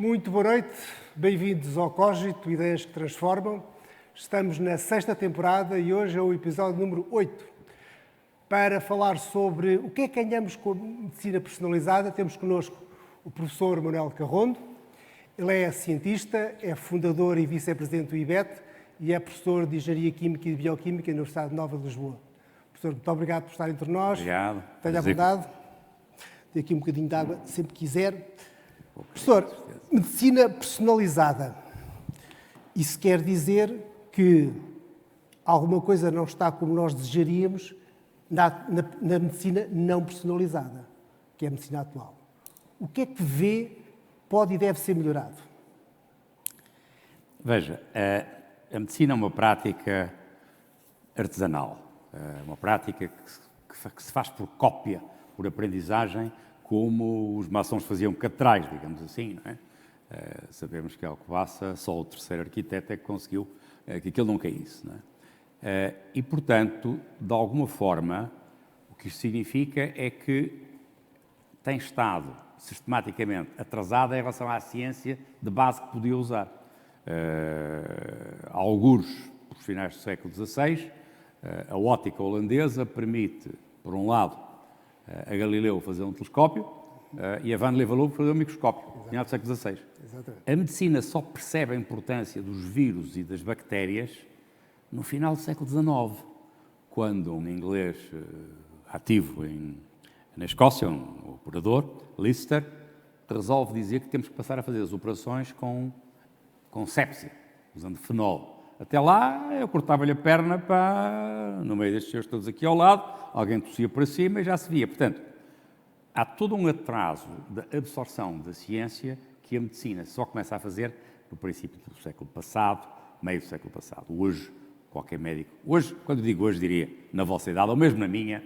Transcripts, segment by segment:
Muito boa noite, bem-vindos ao Cogito, Ideias que Transformam. Estamos na 6ª temporada e hoje é o episódio número 8. Para falar sobre o que é que ganhamos com a medicina personalizada, temos connosco o professor Manuel Carrondo. Ele é cientista, é fundador e vice-presidente do IBET e é professor de Engenharia Química e Bioquímica na Universidade Nova de Lisboa. Professor, muito obrigado por estar entre nós. Obrigado. Tenha à vontade. Tem aqui um bocadinho de água, sempre quiser. Professor, medicina personalizada. Isso quer dizer que alguma coisa não está como nós desejaríamos na medicina não personalizada, que é a medicina atual. O que é que vê pode e deve ser melhorado? Veja, a medicina é uma prática artesanal, uma prática que se faz por cópia, por aprendizagem, como os maçons faziam catedrais, digamos assim, não é? Sabemos que Alcobaça, só o terceiro arquiteto é que conseguiu que aquilo não caísse, não é? E, portanto, de alguma forma, o que isto significa é que tem estado sistematicamente atrasada em relação à ciência de base que podia usar. Algures, por finais do século XVI, a óptica holandesa permite, por um lado, a Galileu fazer um telescópio e a Van Leeuwenhoek fazer um microscópio, no final do século XVI. Exatamente. A medicina só percebe a importância dos vírus e das bactérias no final do século XIX, quando um inglês ativo na Escócia, um operador, Lister, resolve dizer que temos que passar a fazer as operações com sepsia, usando fenol. Até lá, eu cortava-lhe a perna no meio destes senhores todos aqui ao lado, alguém tossia para cima e já se via. Portanto, há todo um atraso da absorção da ciência que a medicina só começa a fazer no princípio do século passado, meio do século passado. Hoje, qualquer médico, hoje, quando digo hoje, diria na vossa idade, ou mesmo na minha,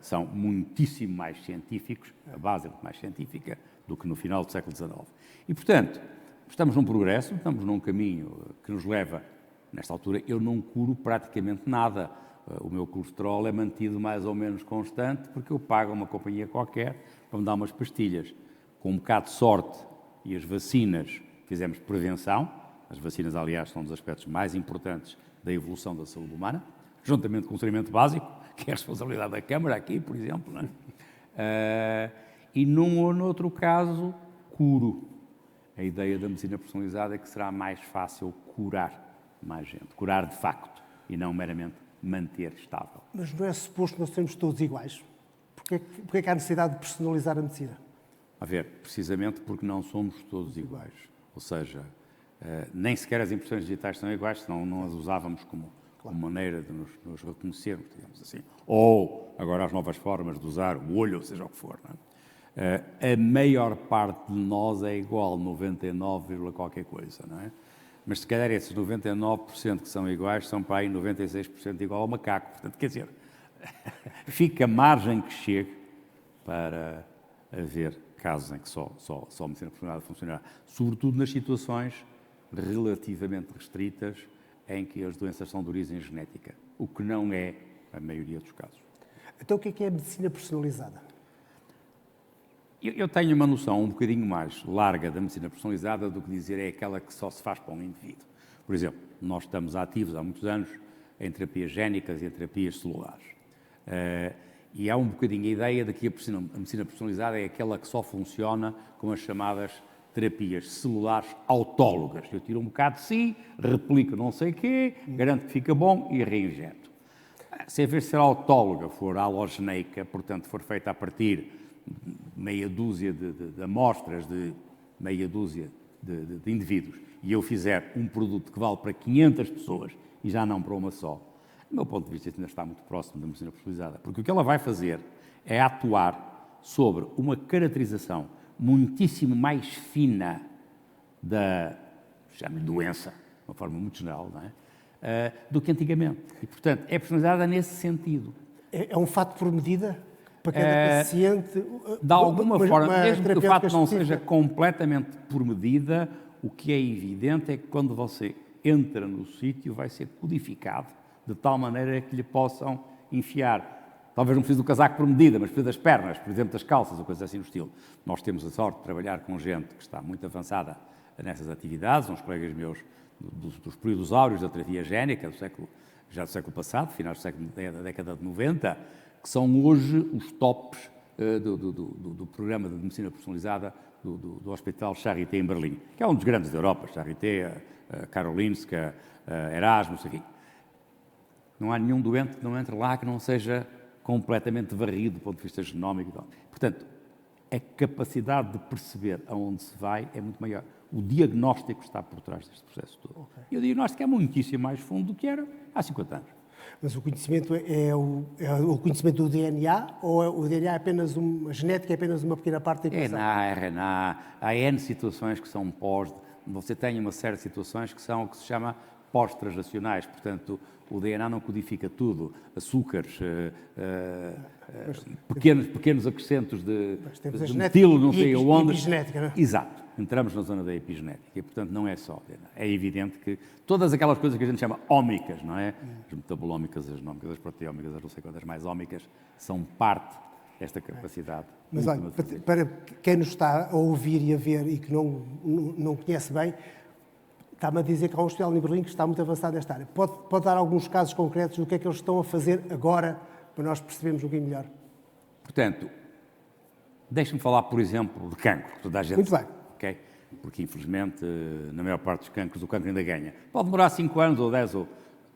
são muitíssimo mais científicos, a base é muito mais científica do que no final do século XIX. E, portanto, estamos num progresso, estamos num caminho que nos leva, nesta altura, eu não curo praticamente nada. O meu colesterol é mantido mais ou menos constante porque eu pago a uma companhia qualquer para me dar umas pastilhas. Com um bocado de sorte e as vacinas, fizemos prevenção. As vacinas, aliás, são um dos aspectos mais importantes da evolução da saúde humana, juntamente com o saneamento básico, que é a responsabilidade da Câmara aqui, por exemplo. Não é? E num ou noutro caso, curo. A ideia da medicina personalizada é que será mais fácil curar mais gente. Curar de facto e não meramente manter estável. Mas não é suposto que nós sermos todos iguais? Porquê é que há necessidade de personalizar a medicina? A ver, precisamente porque não somos todos iguais. Ou seja, nem sequer as impressões digitais são iguais, senão não as usávamos como maneira de nos reconhecermos, digamos assim. Ou, agora, as novas formas de usar o olho, ou seja o que for. Não é? A maior parte de nós é igual, 99, qualquer coisa, não é? Mas se calhar esses 99% que são iguais são para aí 96% igual ao macaco. Portanto, quer dizer, fica margem que chegue para haver casos em que só a medicina personalizada funcionará. Sobretudo nas situações relativamente restritas em que as doenças são de origem genética, o que não é a maioria dos casos. Então o que é a medicina personalizada? Eu tenho uma noção um bocadinho mais larga da medicina personalizada do que dizer é aquela que só se faz para um indivíduo. Por exemplo, nós estamos ativos há muitos anos em terapias génicas e em terapias celulares. E há um bocadinho a ideia de que a medicina personalizada é aquela que só funciona com as chamadas terapias celulares autólogas. Eu tiro um bocado de si, replico não sei o quê, garanto que fica bom e reinjeto. Se a vez de ser autóloga for alogeneica, portanto for feita a partir meia dúzia de amostras de meia dúzia de indivíduos e eu fizer um produto que vale para 500 pessoas e já não para uma só, do meu ponto de vista, isso ainda está muito próximo da medicina personalizada, porque o que ela vai fazer é atuar sobre uma caracterização muitíssimo mais fina da, chame-lhe doença, de uma forma muito geral, não é? Do que antigamente. E, portanto, é personalizada nesse sentido. É um fato por medida? Para cada paciente? De alguma forma, mesmo que o fato não seja completamente por medida, o que é evidente é que quando você entra no sítio vai ser codificado de tal maneira que lhe possam enfiar talvez não precise do casaco por medida, mas precisa das pernas, por exemplo, das calças, ou coisas assim do estilo. Nós temos a sorte de trabalhar com gente que está muito avançada nessas atividades, uns colegas meus dos períodos áureos da terapia génica, já do século passado, finais da década de 90, que são hoje os tops do programa de medicina personalizada do Hospital Charité em Berlim, que é um dos grandes da Europa, Charité, Karolinska, Erasmus, enfim. Não há nenhum doente que não entre lá que não seja completamente varrido do ponto de vista genómico. Portanto, a capacidade de perceber aonde se vai é muito maior. O diagnóstico está por trás deste processo todo. Okay. E o diagnóstico é muitíssimo mais fundo do que era há 50 anos. Mas o conhecimento é o conhecimento do DNA ou o DNA é apenas a genética é apenas uma pequena parte da equação? É RNA. Há N situações que são você tem uma série de situações que são o que se chama pós-translacionais, portanto, o DNA não codifica tudo, açúcares, pequenos acrescentos de metilo, não sei aonde. Epigenética, não é? Exato, entramos na zona da epigenética e, portanto, não é só DNA. É evidente que todas aquelas coisas que a gente chama ómicas, não é? As metabolómicas, as genómicas, as proteómicas, as não sei quantas mais ómicas, são parte desta capacidade. Mas olha, para quem nos está a ouvir e a ver e que não conhece bem, está-me a dizer que há um hospital em Berlim que está muito avançado nesta área. Pode dar alguns casos concretos do que é que eles estão a fazer agora para nós percebermos um bocadinho melhor? Portanto, deixe-me falar, por exemplo, de cancro. Toda a gente muito bem. Okay? Porque, infelizmente, na maior parte dos cancros, o cancro ainda ganha. Pode demorar 5 anos ou 10, ou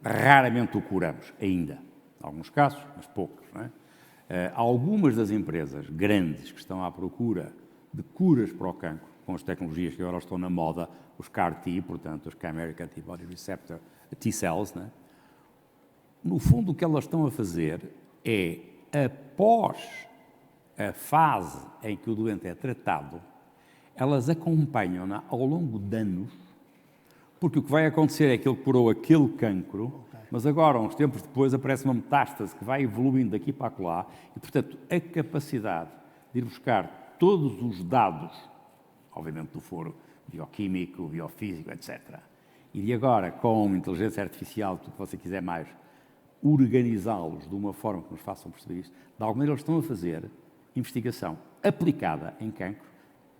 raramente o curamos ainda. Em alguns casos, mas poucos. Não é? Algumas das empresas grandes que estão à procura de curas para o cancro, com as tecnologias que agora estão na moda, os CAR-T, portanto, os Chimeric Antibody Receptor T-cells, né? No fundo, o que elas estão a fazer é, após a fase em que o doente é tratado, elas acompanham-na ao longo de anos, porque o que vai acontecer é que ele curou aquele cancro, mas agora, uns tempos depois, aparece uma metástase que vai evoluindo daqui para acolá, e, portanto, a capacidade de ir buscar todos os dados, obviamente do foro bioquímico, biofísico, etc. E de agora, com inteligência artificial, tudo o que você quiser mais, organizá-los de uma forma que nos façam perceber isto, de alguma maneira eles estão a fazer investigação aplicada em cancro,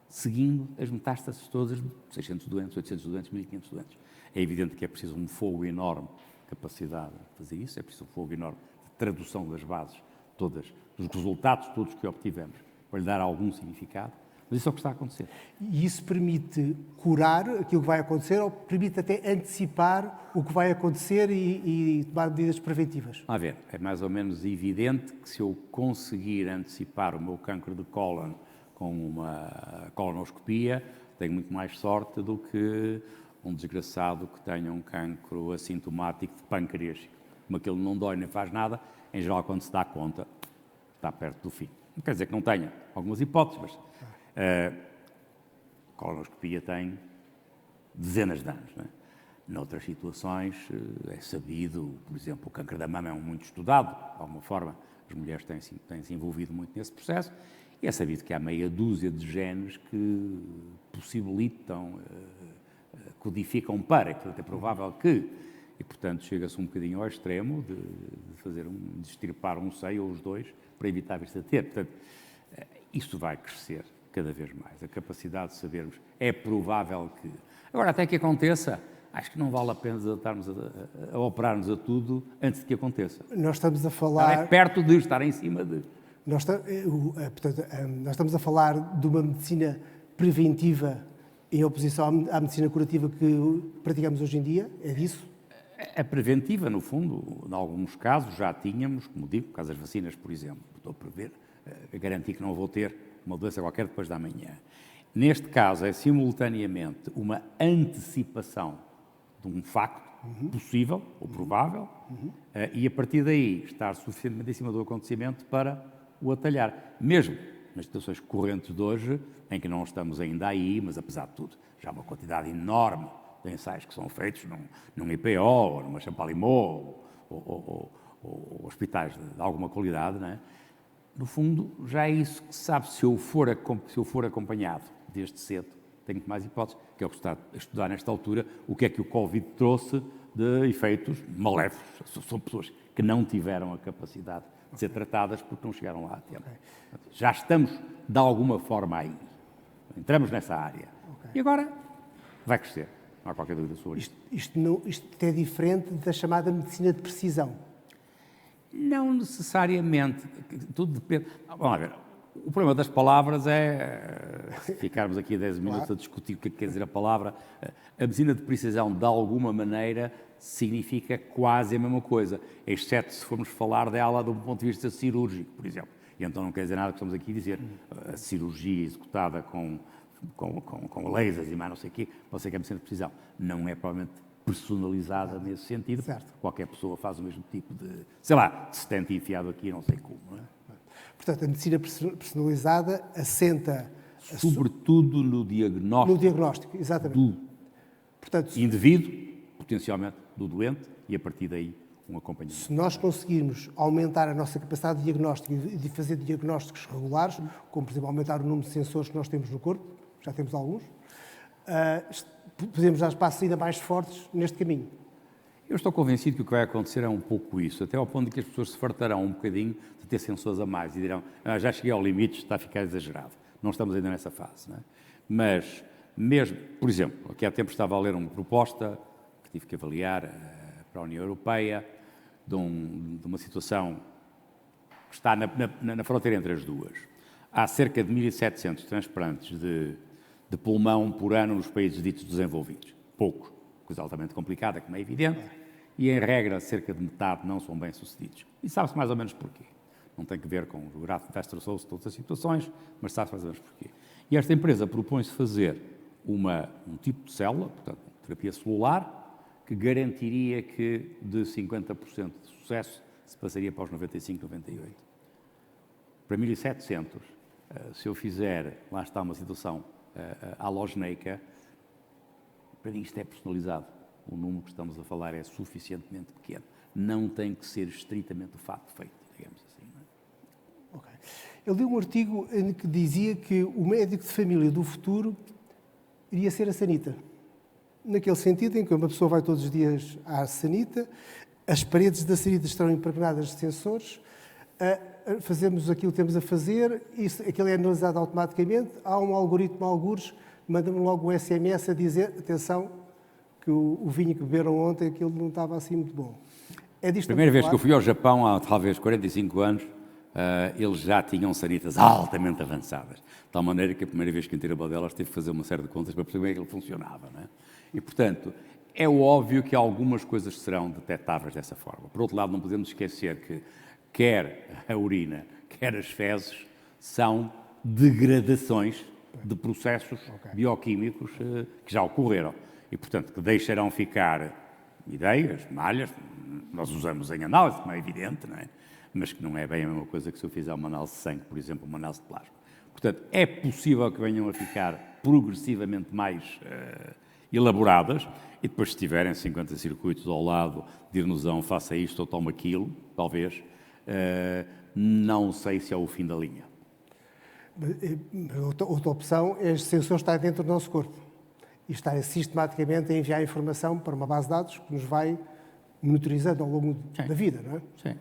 seguindo as metástases todas de 600 doentes, 800 doentes, 1500 doentes. É evidente que é preciso um fogo enorme de capacidade de fazer isso, é preciso um fogo enorme de tradução das bases todas, dos resultados todos que obtivemos, para lhe dar algum significado. Mas isso é o que está a acontecer. E isso permite curar aquilo que vai acontecer ou permite até antecipar o que vai acontecer e tomar medidas preventivas? A ver, é mais ou menos evidente que se eu conseguir antecipar o meu cancro de cólon com uma colonoscopia, tenho muito mais sorte do que um desgraçado que tenha um cancro assintomático de pâncreas. Como aquilo não dói nem faz nada, em geral, quando se dá conta, está perto do fim. Não quer dizer que não tenha algumas hipóteses, mas a colonoscopia tem dezenas de anos. Não é? Noutras situações, é sabido, por exemplo, o câncer da mama é muito estudado, de alguma forma, as mulheres têm-se envolvido muito nesse processo, e é sabido que há meia dúzia de genes que possibilitam, codificam para, e portanto é provável que, e portanto chega-se um bocadinho ao extremo de de extirpar um seio ou os dois para evitar vir-se a ter. Portanto, isso vai crescer cada vez mais. A capacidade de sabermos é provável que... Agora, até que aconteça, acho que não vale a pena estarmos a operar-nos a tudo antes de que aconteça. Nós estamos a falar... É perto de estar em cima de... Portanto, nós estamos a falar de uma medicina preventiva em oposição à medicina curativa que praticamos hoje em dia, é disso? A preventiva, no fundo, em alguns casos já tínhamos, como digo, por causa das vacinas, por exemplo, estou a prever, a garantir que não vou ter uma doença qualquer depois da manhã. Neste caso, é simultaneamente uma antecipação de um facto possível ou provável e, a partir daí, estar suficientemente em cima do acontecimento para o atalhar. Mesmo nas situações correntes de hoje, em que não estamos ainda aí, mas, apesar de tudo, já há uma quantidade enorme de ensaios que são feitos num IPO, ou numa Champalimau, ou hospitais de alguma qualidade, não é? No fundo, já é isso que se sabe. Se eu for acompanhado desde cedo, tenho muito mais hipóteses, que é o que está a estudar nesta altura, o que é que o Covid trouxe de efeitos maléficos. São pessoas que não tiveram a capacidade de ser tratadas porque não chegaram lá a tempo. Já estamos, de alguma forma, aí. Entramos nessa área. E agora vai crescer. Não há qualquer dúvida sobre isso. Isto é diferente da chamada medicina de precisão. Não necessariamente. Tudo depende. Vamos ver. O problema das palavras é, se ficarmos aqui 10 minutos a discutir o que quer dizer a palavra, a medicina de precisão, de alguma maneira, significa quase a mesma coisa, exceto se formos falar dela de um ponto de vista cirúrgico, por exemplo. E então não quer dizer nada que estamos aqui a dizer. A cirurgia executada com lasers e mais não sei o quê, pode ser que é medicina de precisão. Não é provavelmente personalizada nesse sentido. Certo. Qualquer pessoa faz o mesmo tipo de, sei lá, de stente enfiado aqui, não sei como, não é? Portanto, a medicina personalizada assenta Sobretudo no diagnóstico, no diagnóstico, exatamente. do Portanto, indivíduo, potencialmente do doente, e a partir daí um acompanhamento. se nós conseguirmos aumentar a nossa capacidade de diagnóstico e de fazer diagnósticos regulares, como por exemplo aumentar o número de sensores que nós temos no corpo, já temos alguns, podemos dar passos ainda mais fortes neste caminho. Eu estou convencido que o que vai acontecer é um pouco isso, até ao ponto de que as pessoas se fartarão um bocadinho de ter sensores a mais e dirão, já cheguei ao limite, está a ficar exagerado. Não estamos ainda nessa fase, não é? Mas, mesmo, por exemplo, aqui há tempos estava a ler uma proposta que tive que avaliar para a União Europeia, de uma situação que está na fronteira entre as duas. Há cerca de 1.700 transplantes de pulmão por ano nos países ditos desenvolvidos. Poucos. Coisa altamente complicada, como é evidente, e em regra cerca de metade não são bem-sucedidos. E sabe-se mais ou menos porquê. Não tem que ver com o grafo de Westerholz, todas as situações, mas sabe-se mais ou menos porquê. E esta empresa propõe-se fazer um tipo de célula, portanto, terapia celular, que garantiria que de 50% de sucesso se passaria para os 95, 98. Para 1.700, se eu fizer, lá está uma situação allogeneica, para mim isto é personalizado. O número que estamos a falar é suficientemente pequeno. Não tem que ser estritamente o fato feito, digamos assim. Não é? Okay. Eu li um artigo em que dizia que o médico de família do futuro iria ser a sanita. Naquele sentido em que uma pessoa vai todos os dias à sanita, as paredes da sanita estão impregnadas de sensores, fazemos aquilo que temos a fazer, aquilo é analisado automaticamente, há um algoritmo, algures, manda-me logo um SMS a dizer, atenção, que o vinho que beberam ontem, aquilo não estava assim muito bom. É disto Primeira vez que eu fui ao Japão, há talvez 45 anos, eles já tinham sanitas altamente avançadas. De tal maneira que a primeira vez que entrei a Badelas tive que fazer uma série de contas para perceber como é que ele funcionava. Não é? E, portanto, é óbvio que algumas coisas serão detectáveis dessa forma. Por outro lado, não podemos esquecer que quer a urina, quer as fezes, são degradações de processos bioquímicos que já ocorreram. E, portanto, que deixarão ficar ideias, malhas, nós usamos em análise, como é evidente, não é? Mas que não é bem a mesma coisa que se eu fizer uma análise de sangue, por exemplo, uma análise de plasma. Portanto, é possível que venham a ficar progressivamente mais elaboradas e depois, se tiverem 50 circuitos ao lado, dir-nos-ão, faça isto ou toma aquilo, talvez, não sei se é o fim da linha. Outra opção é este sensor estar dentro do nosso corpo e estar sistematicamente a enviar informação para uma base de dados que nos vai monitorizando ao longo da vida, não é? Sim.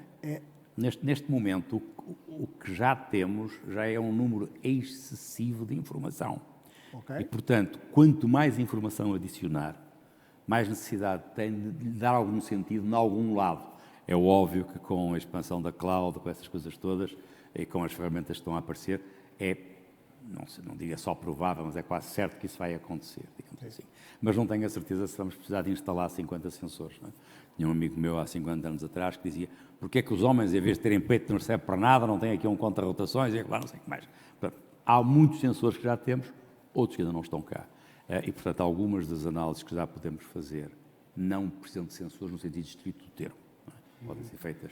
Neste momento, o que já temos já é um número excessivo de informação. Okay. E, portanto, quanto mais informação adicionar, mais necessidade tem de lhe dar algum sentido em algum lado. É óbvio que com a expansão da cloud, com essas coisas todas, e com as ferramentas que estão a aparecer, não diria só provável, mas é quase certo que isso vai acontecer, digamos assim. Mas não tenho a certeza se vamos precisar de instalar 50 sensores. Não é? Tinha um amigo meu há 50 anos atrás que dizia porque é que os homens, em vez de terem peito que não serve para nada, não têm aqui um contra-rotações e lá não sei o que mais. Portanto, há muitos sensores que já temos, outros que ainda não estão cá. E, portanto, algumas das análises que já podemos fazer não precisam de sensores no sentido estrito do termo. Não é? Podem ser feitas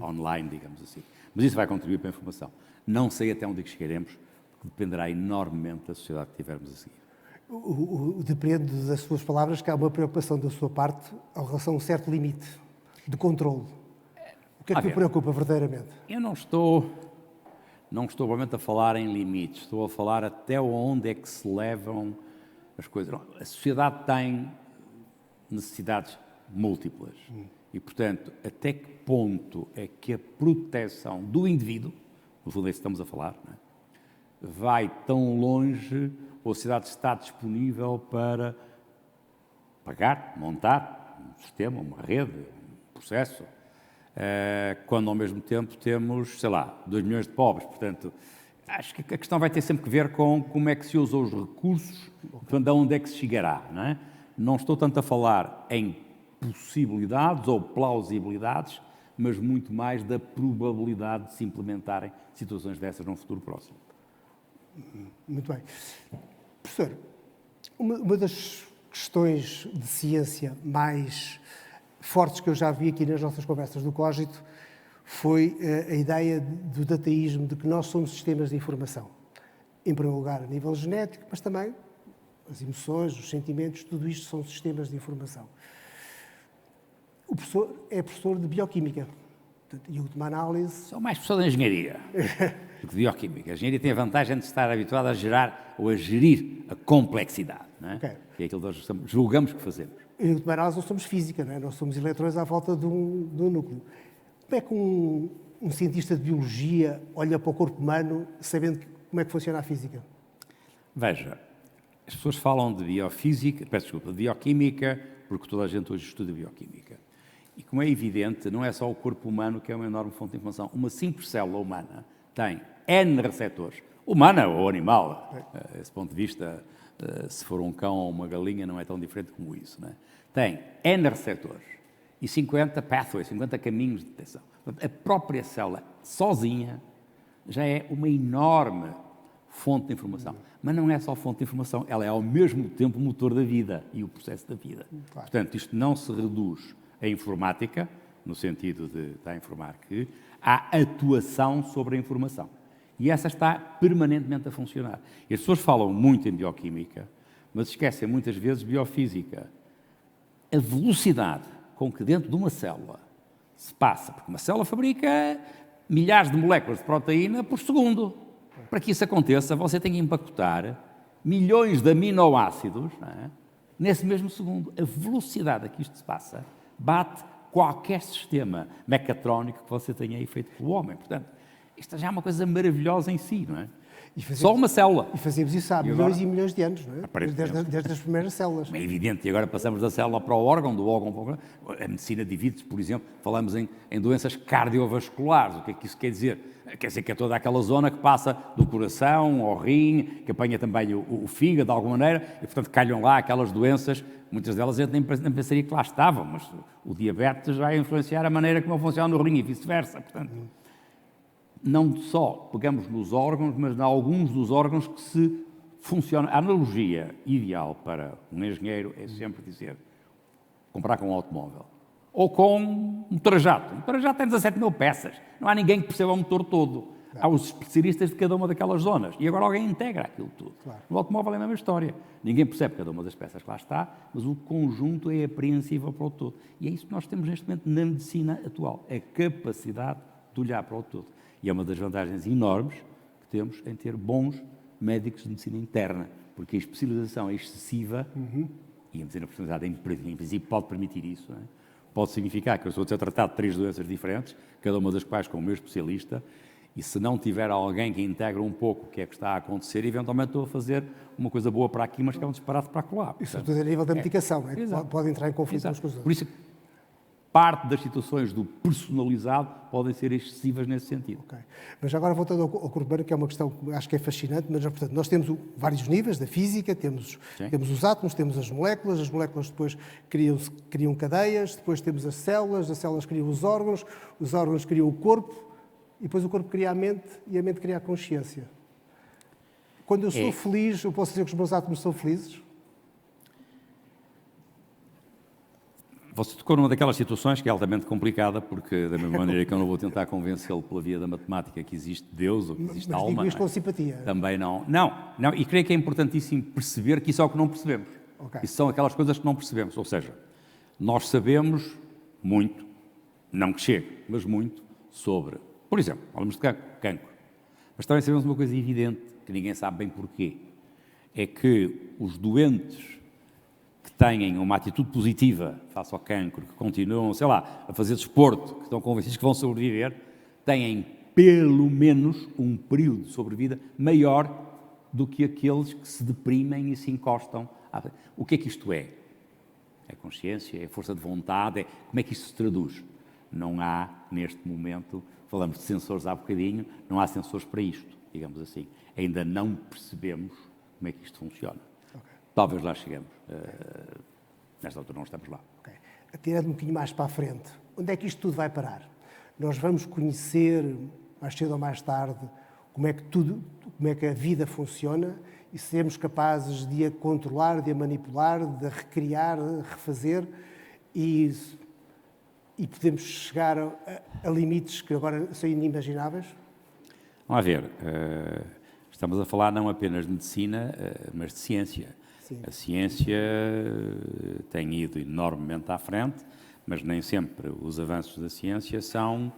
online, digamos assim. Mas isso vai contribuir para a informação. Não sei até onde é que chegaremos, porque dependerá enormemente da sociedade que tivermos a seguir. Depende das suas palavras que há uma preocupação da sua parte em relação a um certo limite de controle. O que é que te preocupa verdadeiramente? Eu não estou provavelmente a falar em limites, estou a falar até onde é que se levam as coisas. A sociedade tem necessidades múltiplas E, portanto, até que ponto é que a proteção do indivíduo, no fundo é isso que estamos a falar, não é? Vai tão longe ou a sociedade está disponível para pagar, montar um sistema, uma rede, um processo, quando ao mesmo tempo temos, sei lá, 2 milhões de pobres. Portanto, acho que a questão vai ter sempre que ver com como é que se usam os recursos, de onde é que se chegará, não é? Não estou tanto a falar em possibilidades ou plausibilidades, mas muito mais da probabilidade de se implementarem situações dessas num futuro próximo. Muito bem. Professor, uma das questões de ciência mais fortes que eu já vi aqui nas nossas conversas do Cógito foi a ideia do dataísmo, de que nós somos sistemas de informação. Em primeiro lugar, a nível genético, mas também as emoções, os sentimentos, tudo isto são sistemas de informação. O professor é professor de bioquímica. E a última análise... Sou mais professor de engenharia do que de bioquímica. A engenharia tem a vantagem de estar habituado a gerar ou a gerir a complexidade, não é? Okay. Que é aquilo que nós julgamos que fazemos. E a última análise, nós somos física, não é? Nós somos eletrões à volta de um núcleo. Como é que um cientista de biologia olha para o corpo humano sabendo como é que funciona a física? Veja, as pessoas falam de biofísica, peço desculpa, de bioquímica, porque toda a gente hoje estuda bioquímica. E como é evidente, não é só o corpo humano que é uma enorme fonte de informação. Uma simples célula humana tem N receptores. Humana ou animal, desse ponto de vista, se for um cão ou uma galinha, não é tão diferente como isso, não é? Tem N receptores e 50 pathways, 50 caminhos de detecção. A própria célula, sozinha, já é uma enorme fonte de informação. Mas não é só fonte de informação, ela é ao mesmo tempo o motor da vida e o processo da vida. Claro. Portanto, isto não se reduz à informática, no sentido de estar a informar que há atuação sobre a informação. E essa está permanentemente a funcionar. E as pessoas falam muito em bioquímica, mas esquecem muitas vezes biofísica. A velocidade com que dentro de uma célula se passa, porque uma célula fabrica milhares de moléculas de proteína por segundo. Para que isso aconteça, você tem que empacotar milhões de aminoácidos, não é? Nesse mesmo segundo. A velocidade a que isto se passa bate qualquer sistema mecatrónico que você tenha aí feito pelo homem. Portanto, isto já é uma coisa maravilhosa em si, não é? Só uma célula. E fazemos isso há milhões e milhões de anos, não é? Desde as primeiras células. É evidente, e agora passamos da célula para o órgão, do órgão para o órgão. A medicina divide-se, por exemplo, falamos em doenças cardiovasculares. O que é que isso quer dizer? Quer dizer que é toda aquela zona que passa do coração ao rim, que apanha também o fígado, de alguma maneira, e, portanto, calham lá aquelas doenças. Muitas delas eu nem pensaria que lá estavam, mas o diabetes vai influenciar a maneira como funciona no rim e vice-versa. Portanto, não só pegamos nos órgãos, mas em alguns dos órgãos que se funcionam. A analogia ideal para um engenheiro é sempre dizer, comprar com um automóvel. Ou com um motor-a-jato. Um motor-a-jato tem 17 mil peças. Não há ninguém que perceba o motor todo. Há os especialistas de cada uma daquelas zonas. E agora alguém integra aquilo tudo. Claro. No automóvel é a mesma história. Ninguém percebe cada uma das peças que lá está, mas o conjunto é apreensível para o todo. E é isso que nós temos neste momento na medicina atual. A capacidade de olhar para o todo. E é uma das vantagens enormes que temos em ter bons médicos de medicina interna. Porque a especialização é excessiva e a medicina personalizada, em princípio, pode permitir isso, não é? Pode significar que eu estou a ser tratado de 3 doenças diferentes, cada uma das quais com o meu especialista, e se não tiver alguém que integre um pouco o que é que está a acontecer, eventualmente estou a fazer uma coisa boa para aqui, mas que é um disparate para lá. E sobretudo a nível da medicação, não é? Exato. Pode entrar em conflito uns com os outros. Por isso, parte das situações do personalizado podem ser excessivas nesse sentido. Okay. Mas agora voltando ao corpo humano, que é uma questão que acho que é fascinante, mas portanto, nós temos vários níveis da física, temos os átomos, temos as moléculas depois criam cadeias, depois temos as células criam os órgãos criam o corpo, e depois o corpo cria a mente e a mente cria a consciência. Quando eu sou feliz, eu posso dizer que os meus átomos são felizes? Você tocou numa daquelas situações que é altamente complicada, porque da mesma maneira que eu não vou tentar convencê-lo pela via da matemática que existe Deus ou que existe mas alma, digo com simpatia. Também não. Não, e creio que é importantíssimo perceber que isso é o que não percebemos. Okay. Isso são aquelas coisas que não percebemos. Ou seja, nós sabemos muito, não que chegue, mas muito, sobre, por exemplo, falamos de cancro. Mas também sabemos uma coisa evidente, que ninguém sabe bem porquê. É que os doentes que têm uma atitude positiva face ao cancro, que continuam, sei lá, a fazer desporto, que estão convencidos que vão sobreviver, têm pelo menos um período de sobrevida maior do que aqueles que se deprimem e se encostam. O que é que isto é? É consciência, é força de vontade, como é que isto se traduz? Não há, neste momento, falamos de sensores há bocadinho, não há sensores para isto, digamos assim. Ainda não percebemos como é que isto funciona. Okay. Talvez lá cheguemos. Nesta altura não estamos lá. Okay. Atirando um bocadinho mais para a frente, onde é que isto tudo vai parar? Nós vamos conhecer, mais cedo ou mais tarde, como é que a vida funciona e seremos capazes de a controlar, de a manipular, de a recriar, de refazer e podemos chegar a limites que agora são inimagináveis? Vamos ver. Estamos a falar não apenas de medicina, mas de ciência. Sim. A ciência tem ido enormemente à frente, mas nem sempre os avanços da ciência são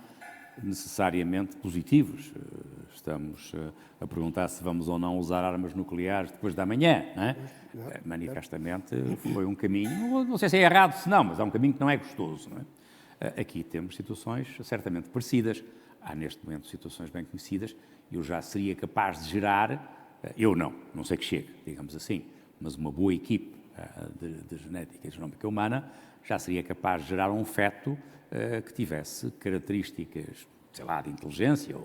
necessariamente positivos. Estamos a perguntar se vamos ou não usar armas nucleares depois da manhã, não é? Manifestamente foi um caminho, não sei se é errado, se não, mas é um caminho que não é gostoso, não é? Aqui temos situações certamente parecidas. Há neste momento situações bem conhecidas. Eu já seria capaz de gerar, eu não sei que chegue, digamos assim, mas uma boa equipe de genética e genómica humana já seria capaz de gerar um feto que tivesse características, sei lá, de inteligência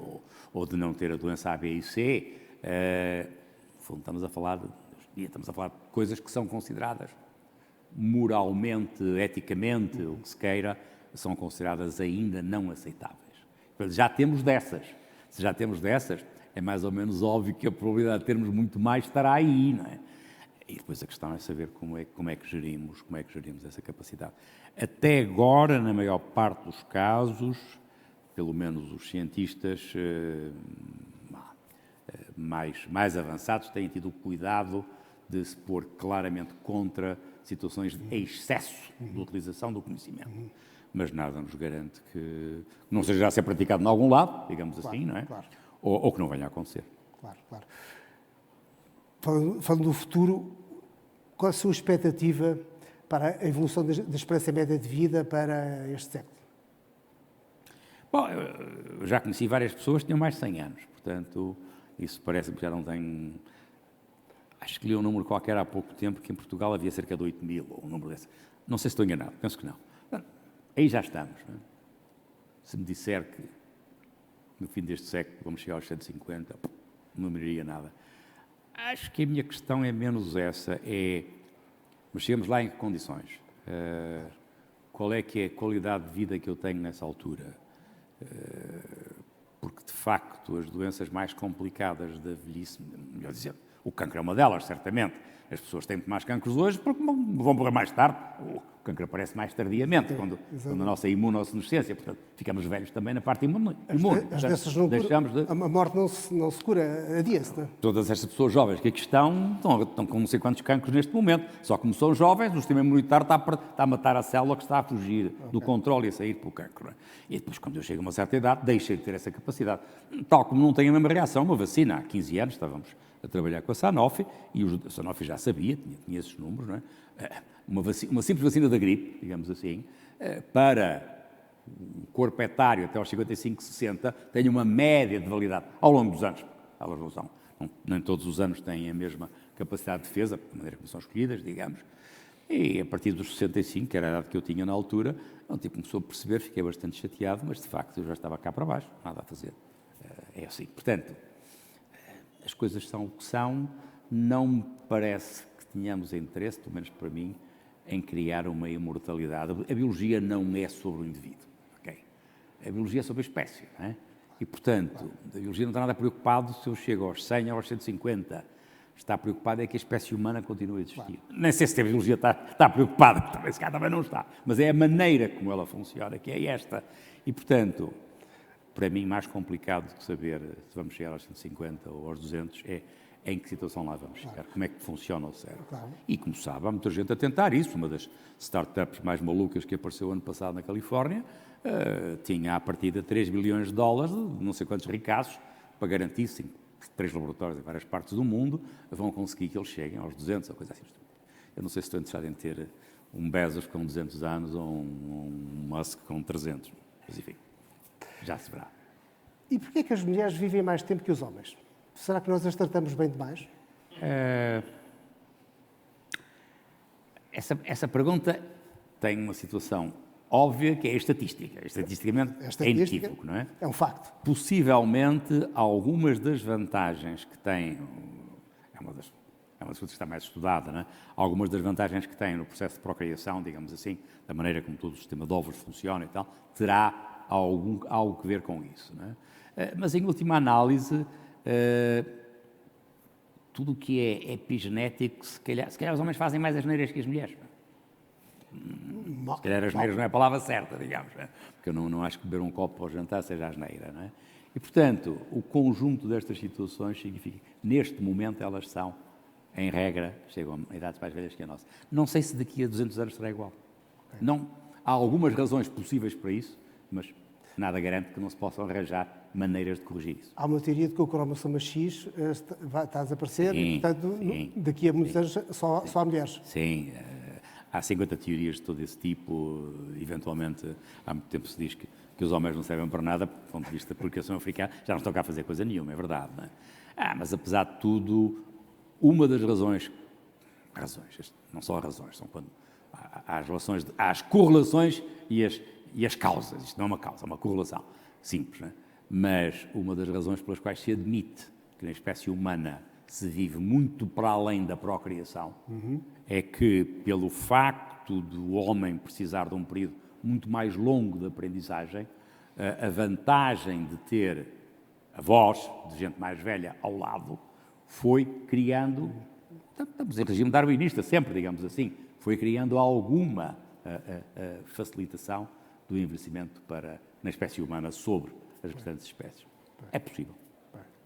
ou de não ter a doença A, B e C. No fundo, estamos a falar de coisas que são consideradas moralmente, eticamente, o que se queira, são consideradas ainda não aceitáveis. Portanto, já temos dessas. Se já temos dessas, é mais ou menos óbvio que a probabilidade de termos muito mais estará aí, não é? E depois a questão é saber como é que gerimos essa capacidade. Até agora, na maior parte dos casos, pelo menos os cientistas mais avançados têm tido o cuidado de se pôr claramente contra situações de excesso de utilização do conhecimento. Mas nada nos garante que não seja já a ser praticado em algum lado, digamos assim, não é? Claro. Ou que não venha a acontecer. Claro. Falando do futuro, qual a sua expectativa para a evolução da esperança média de vida para este século? Bom, eu já conheci várias pessoas que tinham mais de 100 anos, portanto, isso parece-me que já não tem... Acho que li um número qualquer há pouco tempo que em Portugal havia cerca de 8.000, ou um número desse. Não sei se estou enganado, penso que não. Aí já estamos. Não é? Se me disser que no fim deste século vamos chegar aos 150, não me diria nada. Acho que a minha questão é menos essa, mas chegamos lá em que condições? Qual é que é a qualidade de vida que eu tenho nessa altura? Porque, de facto, as doenças mais complicadas da velhice, melhor dizendo, o cancro é uma delas, certamente. As pessoas têm muito mais cancros hoje porque vão morrer mais tarde. O cancro aparece mais tardiamente, quando a nossa imunossenescência, portanto, ficamos velhos também na parte imune. Às vezes a morte não se cura, adia-se, não é? Todas estas pessoas jovens que aqui estão com não sei quantos cancros neste momento. Só como são jovens, o sistema imunitário está a matar a célula que está a fugir do controle e a sair pelo cancro. E depois, quando eu chego a uma certa idade, deixei de ter essa capacidade. Tal como não tenho a mesma reação uma vacina. Há 15 anos estávamos a trabalhar com a Sanofi, e a Sanofi já sabia, tinha esses números, não é? Uma simples vacina da gripe, digamos assim, para o corpo etário até aos 55, 60, tem uma média de validade ao longo dos anos. Elas não são, nem todos os anos têm a mesma capacidade de defesa, de maneira como são escolhidas, digamos. E a partir dos 65, que era a idade que eu tinha na altura, um tipo começou a perceber, fiquei bastante chateado, mas de facto eu já estava cá para baixo, nada a fazer. É assim. Portanto, as coisas são o que são, não me parece que tenhamos interesse, pelo menos para mim, em criar uma imortalidade. A biologia não é sobre o indivíduo, ok? A biologia é sobre a espécie, não é? E, portanto, a biologia não está nada preocupado se eu chego aos 100 ou aos 150. Está preocupada é que a espécie humana continue a existir. Claro. Nem sei se a biologia está preocupada, talvez se cá também não está, mas é a maneira como ela funciona, que é esta. E, portanto, para mim, mais complicado do que saber se vamos chegar aos 150 ou aos 200 é em que situação lá vamos chegar, como é que funciona o cérebro. Claro. E, como sabe, há muita gente a tentar isso. Uma das startups mais malucas que apareceu ano passado na Califórnia tinha à partida 3 bilhões de dólares, de não sei quantos ricaços, para garantir 3 laboratórios em várias partes do mundo vão conseguir que eles cheguem aos 200 ou coisa assim. eu não sei se estou interessado em ter um Bezos com 200 anos ou um Musk com 300. Mas, enfim, já se verá. E porquê é que as mulheres vivem mais tempo que os homens? Será que nós as tratamos bem demais? Essa pergunta tem uma situação óbvia, que é a estatística. Estatisticamente é inequívoco, não é? É um facto. Possivelmente, algumas das vantagens que tem, é uma das coisas que está mais estudada, não é? Algumas das vantagens que tem no processo de procriação, digamos assim, da maneira como todo o sistema de óvulos funciona e tal, terá algo a ver com isso, não é? Mas, em última análise, tudo o que é epigenético, se calhar os homens fazem mais asneiras que as mulheres. Se calhar asneiras não é a palavra certa, digamos, não é? Porque eu não acho que beber um copo ao jantar seja asneira, não é? E, portanto, o conjunto destas situações significa que, neste momento, elas são, em regra, chegam a idades mais velhas que a nossa. Não sei se daqui a 200 anos será igual. Não, há algumas razões possíveis para isso, mas nada garante que não se possam arranjar maneiras de corrigir isso. Há uma teoria de que o cromossoma X está a desaparecer e, portanto, sim, daqui a muitos anos só há mulheres. Sim, há 50 teorias de todo esse tipo. Eventualmente, há muito tempo se diz que os homens não servem para nada, do ponto de vista da procriação africana, já não estão cá a fazer coisa nenhuma, é verdade, não é? Mas, apesar de tudo, uma das razões, não só as razões, são quando há as correlações e as causas. Isto não é uma causa, é uma correlação simples, não é? Mas uma das razões pelas quais se admite que na espécie humana se vive muito para além da procriação é que, pelo facto do homem precisar de um período muito mais longo de aprendizagem, a vantagem de ter avós, de gente mais velha, ao lado, foi criando, estamos em regime darwinista sempre, digamos assim, foi criando alguma facilitação do envelhecimento na espécie humana sobre as restantes espécies. É possível.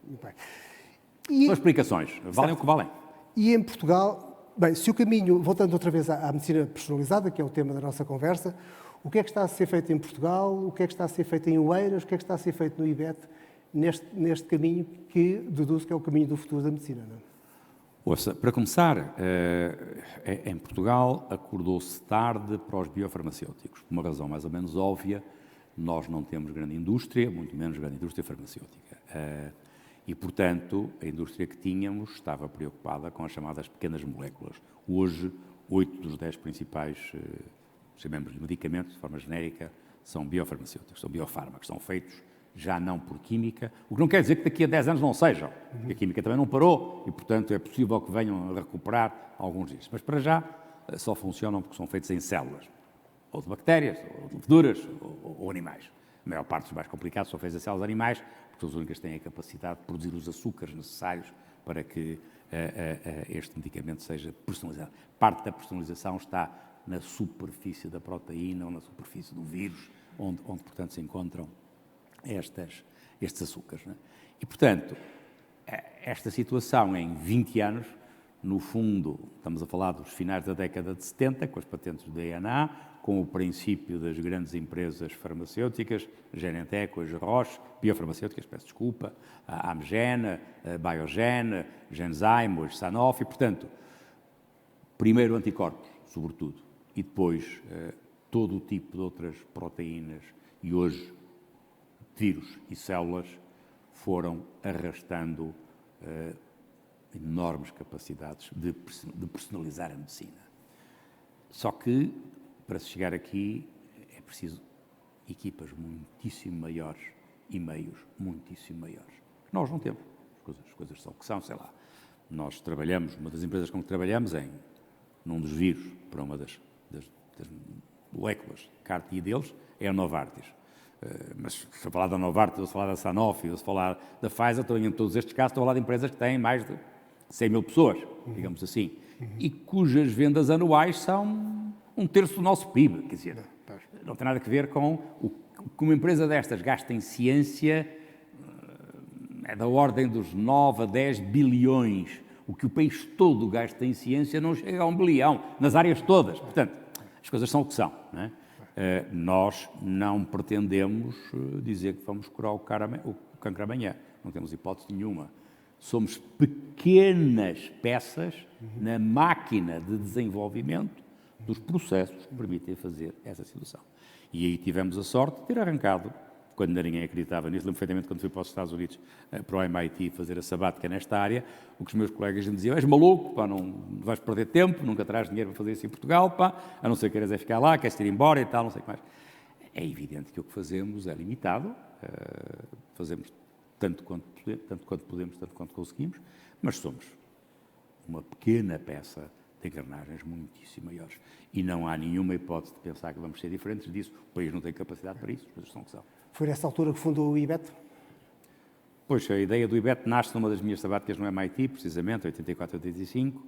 Muito bem. São explicações, valem o que valem. E em Portugal, bem, se o caminho, voltando outra vez à medicina personalizada, que é o tema da nossa conversa, o que é que está a ser feito em Portugal, o que é que está a ser feito em Oeiras, o que é que está a ser feito no IBET, neste caminho que deduzo que é o caminho do futuro da medicina, não é? Ouça, para começar, em Portugal acordou-se tarde para os biofarmacêuticos, por uma razão mais ou menos óbvia. Nós não temos grande indústria, muito menos grande indústria farmacêutica. E, portanto, a indústria que tínhamos estava preocupada com as chamadas pequenas moléculas. Hoje, 8 dos 10 principais, chamemos-lhe medicamentos, de forma genérica, são biofarmacêuticos, são biofármacos, são feitos já não por química, o que não quer dizer que daqui a 10 anos não sejam. A química também não parou e, portanto, é possível que venham a recuperar alguns dias. Mas, para já, só funcionam porque são feitos em células, ou de bactérias, ou de leveduras, ou animais. A maior parte dos mais complicados são feitos em células animais, porque são as únicas que têm a capacidade de produzir os açúcares necessários para que este medicamento seja personalizado. Parte da personalização está na superfície da proteína ou na superfície do vírus, onde portanto, se encontram estes açúcares, não é? E, portanto, esta situação em 20 anos, no fundo, estamos a falar dos finais da década de 70, com as patentes do DNA, com o princípio das grandes empresas farmacêuticas, Genentech, as Roche, biofarmacêuticas, peço desculpa, a Amgen, a Biogen, Genzyme, a Sanofi, portanto, primeiro anticorpos, sobretudo, e depois todo o tipo de outras proteínas, e hoje vírus e células foram arrastando enormes capacidades de personalizar a medicina. Só que, para se chegar aqui, é preciso equipas muitíssimo maiores e meios muitíssimo maiores. Nós não temos. As coisas são o que são, sei lá. Nós trabalhamos, uma das empresas com que trabalhamos num dos vírus, para uma das moléculas CAR-T deles, é a Novartis. Mas se eu falar da Novartis, ou se falar da Sanofi, ou se falar da Pfizer, em todos estes casos, estou a falar de empresas que têm mais de 100 mil pessoas, digamos assim, e cujas vendas anuais são 1/3 do nosso PIB. Quer dizer, não tem nada a ver com o que uma empresa destas gasta em ciência, é da ordem dos 9 a 10 bilhões. O que o país todo gasta em ciência não chega a 1 bilhão, nas áreas todas. Portanto, as coisas são o que são, não é? Nós não pretendemos dizer que vamos curar o cancro amanhã. Não temos hipótese nenhuma. Somos pequenas peças na máquina de desenvolvimento dos processos que permitem fazer essa situação. E aí tivemos a sorte de ter arrancado, quando ainda ninguém acreditava nisso. Lembro perfeitamente quando fui para os Estados Unidos, para o MIT, fazer a sabática nesta área, o que os meus colegas me diziam: és maluco, pá, não vais perder tempo, nunca traz dinheiro para fazer isso em Portugal, pá, a não ser que queres é ficar lá, queres ir embora e tal, não sei o que mais. É evidente que o que fazemos é limitado, fazemos tanto quanto podemos, tanto quanto conseguimos, mas somos uma pequena peça de engrenagens muitíssimo maiores. E não há nenhuma hipótese de pensar que vamos ser diferentes disso. O país não tem capacidade para isso, mas são que são. Foi nessa altura que fundou o IBET? Pois, a ideia do IBET nasce numa das minhas sabáticas no MIT, precisamente, 84, 85,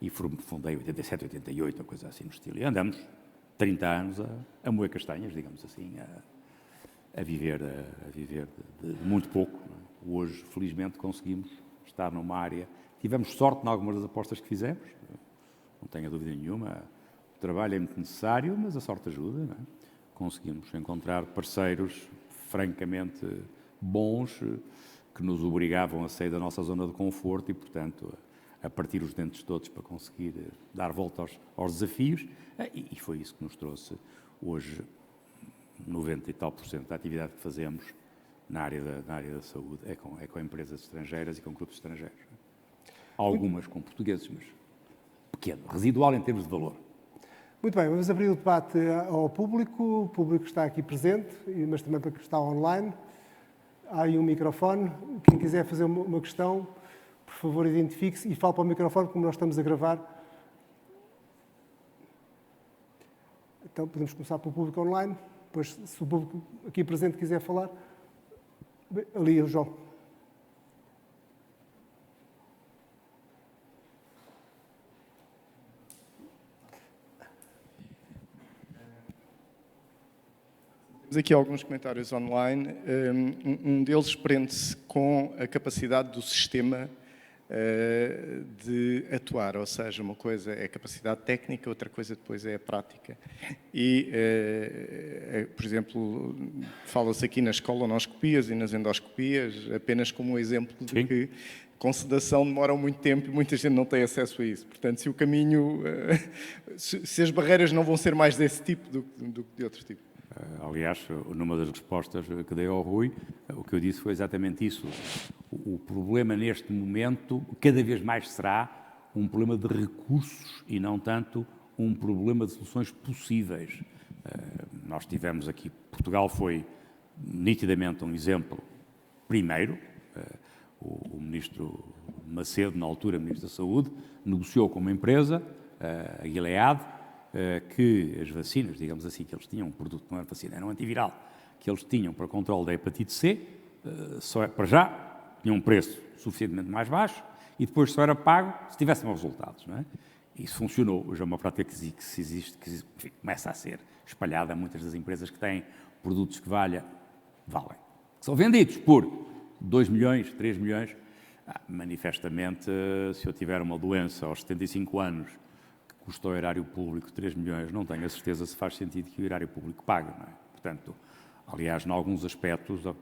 e fundei 87, 88, uma coisa assim no estilo. E andamos 30 anos a moer castanhas, digamos assim, a viver de muito pouco. Não é? Hoje, felizmente, conseguimos estar numa área. Tivemos sorte em algumas das apostas que fizemos, não tenho dúvida nenhuma. O trabalho é muito necessário, mas a sorte ajuda. Não é? Conseguimos encontrar parceiros francamente bons que nos obrigavam a sair da nossa zona de conforto e, portanto, a partir os dentes todos para conseguir dar volta aos desafios. E foi isso que nos trouxe hoje 90 e tal % da atividade que fazemos na área da saúde é com empresas estrangeiras e com grupos estrangeiros. Algumas com portugueses, mas pequeno, residual em termos de valor. Muito bem, vamos abrir o debate ao público. O público está aqui presente, mas também para quem está online. Há aí um microfone. Quem quiser fazer uma questão, por favor, identifique-se e fale para o microfone, como nós estamos a gravar. Então, podemos começar pelo público online. Depois, se o público aqui presente quiser falar, ali é o João. Temos aqui alguns comentários online. Um deles prende-se com a capacidade do sistema de atuar, ou seja, uma coisa é a capacidade técnica, outra coisa depois é a prática. E, por exemplo, fala-se aqui nas colonoscopias e nas endoscopias, apenas como um exemplo de que com sedação demoram muito tempo e muita gente não tem acesso a isso. Portanto, se o caminho, se as barreiras não vão ser mais desse tipo do que de outro tipo. Aliás, numa das respostas que dei ao Rui, o que eu disse foi exatamente isso. O problema neste momento, cada vez mais será um problema de recursos e não tanto um problema de soluções possíveis. Nós tivemos aqui, Portugal foi nitidamente um exemplo. Primeiro, o ministro Macedo, na altura ministro da Saúde, negociou com uma empresa, a Gilead, que as vacinas, digamos assim, que eles tinham, um produto não era vacina, era um antiviral, que eles tinham para controle da hepatite C, só para já, tinha um preço suficientemente mais baixo e depois só era pago se tivesse bons resultados. Não é? Isso funcionou. Hoje é uma prática que existe, que enfim, começa a ser espalhada a muitas das empresas que têm produtos que valem, que são vendidos por 2 milhões, 3 milhões. Manifestamente, se eu tiver uma doença aos 75 anos que custa ao erário público 3 milhões, não tenho a certeza se faz sentido que o erário público pague. Não é? Portanto, aliás, em alguns aspectos, o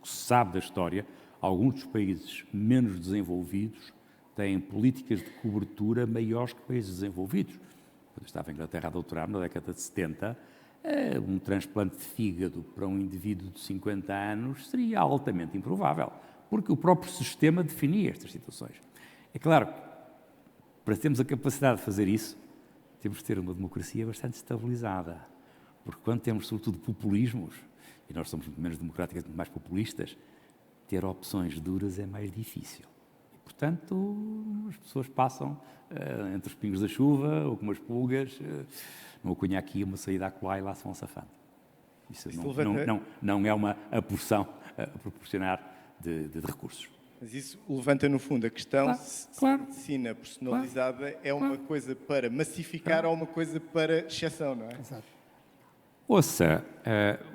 que se sabe da história, alguns dos países menos desenvolvidos têm políticas de cobertura maiores que países desenvolvidos. Quando eu estava em Inglaterra a doutorar, na década de 70, um transplante de fígado para um indivíduo de 50 anos seria altamente improvável, porque o próprio sistema definia estas situações. É claro, para termos a capacidade de fazer isso, temos de ter uma democracia bastante estabilizada, porque quando temos, sobretudo, populismos, e nós somos muito menos democráticos, muito mais populistas, ter opções duras é mais difícil. E, portanto, as pessoas passam entre os pingos da chuva ou com umas pulgas, uma cunha aqui, uma saída acolá e lá se vão safando. Isso não é uma porção a proporcionar de recursos. Mas isso levanta, no fundo, a questão claro. Se medicina personalizada é uma coisa para massificar ou uma coisa para exceção, não é? Exato. Ouça,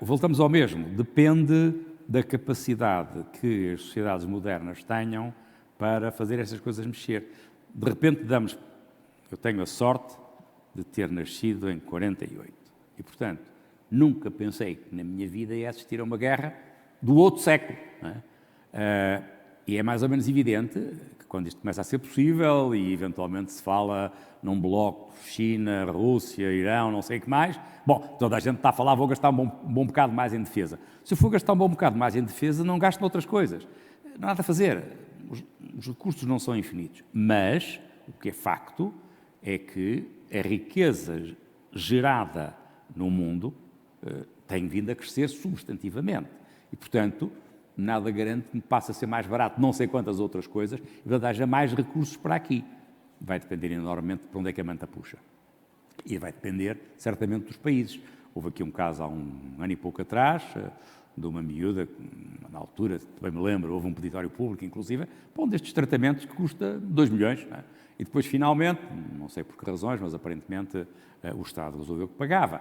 voltamos ao mesmo. Depende da capacidade que as sociedades modernas tenham para fazer estas coisas mexer. De repente eu tenho a sorte de ter nascido em 48 e, portanto, nunca pensei que na minha vida ia assistir a uma guerra do outro século. Não é? E é mais ou menos evidente que quando isto começa a ser possível e eventualmente se fala num bloco China, Rússia, Irão, não sei o que mais, bom, toda a gente está a falar, vou gastar um bom bocado mais em defesa. Se eu for gastar um bom bocado mais em defesa, não gasto noutras coisas. Não há nada a fazer. Os recursos não são infinitos. Mas o que é facto é que a riqueza gerada no mundo tem vindo a crescer substantivamente. E, portanto, nada garante que me passe a ser mais barato não sei quantas outras coisas e, portanto, haja mais recursos para aqui. Vai depender enormemente de para onde é que a manta puxa. E vai depender, certamente, dos países. Houve aqui um caso há um ano e pouco atrás, de uma miúda, na altura, bem me lembro, houve um peditório público, inclusive, para um destes tratamentos que custa 2 milhões. Não é? E depois, finalmente, não sei por que razões, mas aparentemente o Estado resolveu que pagava.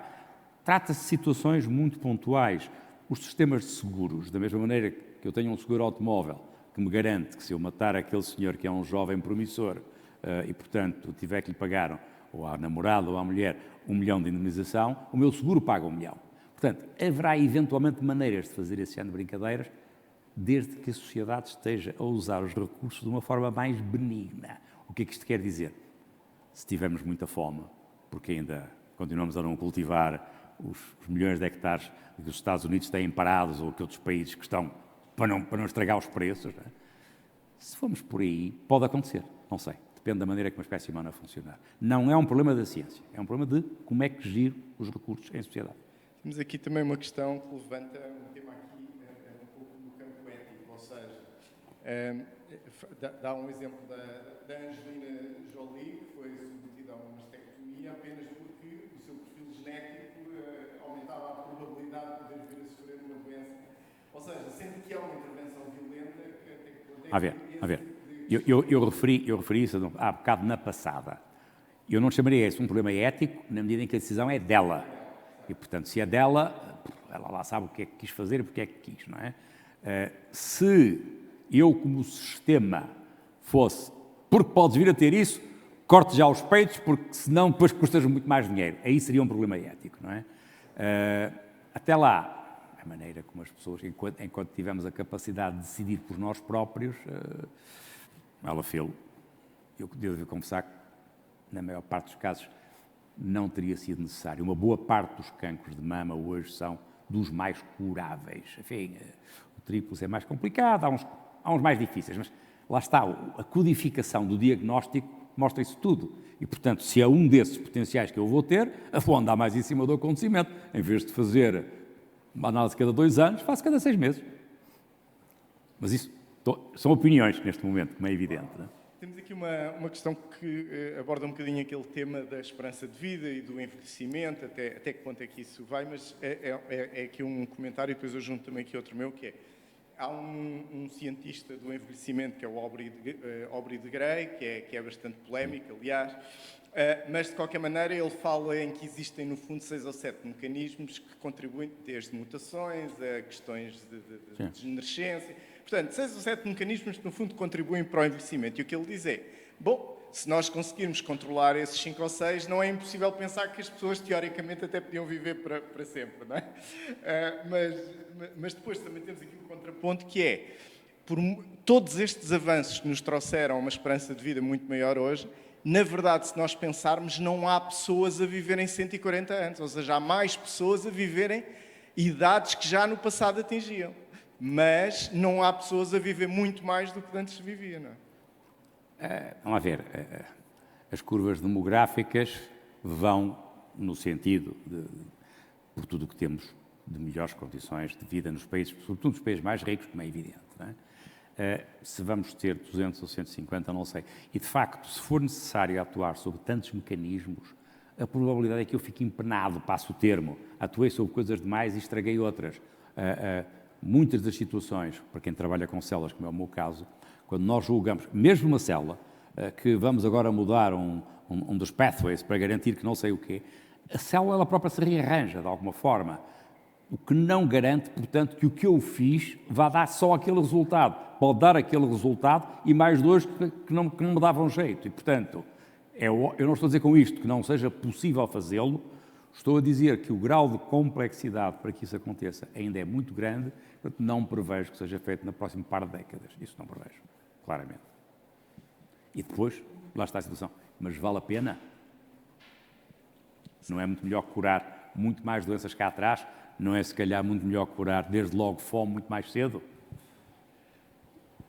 Trata-se de situações muito pontuais. Os sistemas de seguros, da mesma maneira que eu tenho um seguro automóvel, que me garante que se eu matar aquele senhor que é um jovem promissor e, portanto, tiver que lhe pagar ou à namorada ou à mulher 1 milhão de indemnização, o meu seguro paga 1 milhão. Portanto, haverá eventualmente maneiras de fazer esse ano de brincadeiras, desde que a sociedade esteja a usar os recursos de uma forma mais benigna. O que é que isto quer dizer? Se tivermos muita fome, porque ainda continuamos a não cultivar os milhões de hectares que os Estados Unidos têm parados ou que outros países que estão para não estragar os preços, não é? Se formos por aí, pode acontecer, não sei. Depende da maneira como a espécie humana funcionar. Não é um problema da ciência, é um problema de como é que giro os recursos em sociedade. Temos aqui também uma questão que levanta um tema aqui um pouco no campo ético, ou seja, dá um exemplo da Angelina Jolie, que foi submetida a uma mastectomia apenas porque o seu perfil genético aumentava a probabilidade de poder vir a sofrer uma doença. Ou seja, sempre que há uma intervenção violenta, A ver. Eu referi isso há bocado na passada. Eu não chamaria isso um problema ético, na medida em que a decisão é dela. E, portanto, se é dela, ela lá sabe o que é que quis fazer e porque é que quis, não é? Se eu, como sistema, fosse, porque podes vir a ter isso, corte já os peitos, porque senão depois custas muito mais dinheiro. Aí seria um problema ético, não é? Até lá, a maneira como as pessoas, enquanto tivemos a capacidade de decidir por nós próprios, ela fez-lo. Eu devo confessar que, na maior parte dos casos, não teria sido necessário. Uma boa parte dos cancros de mama hoje são dos mais curáveis. Enfim, o tríplice é mais complicado, há uns mais difíceis, mas lá está, a codificação do diagnóstico mostra isso tudo. E, portanto, se é um desses potenciais que eu vou ter, vou andar mais em cima do acontecimento. Em vez de fazer uma análise cada 2 anos, faço cada 6 meses. Mas isso são opiniões neste momento, como é evidente. Não é? Temos aqui uma questão que aborda um bocadinho aquele tema da esperança de vida e do envelhecimento, até que ponto é que isso vai, mas é aqui um comentário, e depois eu junto também aqui outro meu, que é, há um cientista do envelhecimento, que é o Aubrey de Grey, que é bastante polémico, aliás, mas de qualquer maneira ele fala em que existem no fundo 6 ou 7 mecanismos que contribuem, desde mutações a questões de degenerescência. Portanto, 6 ou 7 mecanismos que, no fundo, contribuem para o envelhecimento. E o que ele diz é, bom, se nós conseguirmos controlar esses 5 ou 6, não é impossível pensar que as pessoas, teoricamente, até podiam viver para sempre, não é? Mas depois também temos aqui o contraponto, que é, por todos estes avanços que nos trouxeram uma esperança de vida muito maior hoje, na verdade, se nós pensarmos, não há pessoas a viverem 140 anos, ou seja, há mais pessoas a viverem idades que já no passado atingiam. Mas não há pessoas a viver muito mais do que antes se vivia, não é? Vamos lá ver. As curvas demográficas vão no sentido por tudo o que temos de melhores condições de vida nos países, sobretudo nos países mais ricos, como é evidente. Não é? Se vamos ter 200 ou 150, não sei. E, de facto, se for necessário atuar sobre tantos mecanismos, a probabilidade é que eu fique empenado, passo o termo, atuei sobre coisas demais e estraguei outras. Muitas das situações, para quem trabalha com células, como é o meu caso, quando nós julgamos, mesmo uma célula, que vamos agora mudar um dos pathways para garantir que não sei o quê, a célula ela própria se rearranja de alguma forma. O que não garante, portanto, que o que eu fiz vá dar só aquele resultado. Pode dar aquele resultado e mais 2 que não me davam jeito. E, portanto, eu não estou a dizer com isto que não seja possível fazê-lo, Estou a dizer que o grau de complexidade para que isso aconteça ainda é muito grande, portanto, não prevejo que seja feito na próxima par de décadas. Isso não prevejo, claramente. E depois, lá está a situação. Mas vale a pena? Não é muito melhor curar muito mais doenças cá atrás? Não é, se calhar, muito melhor curar, desde logo, fome muito mais cedo?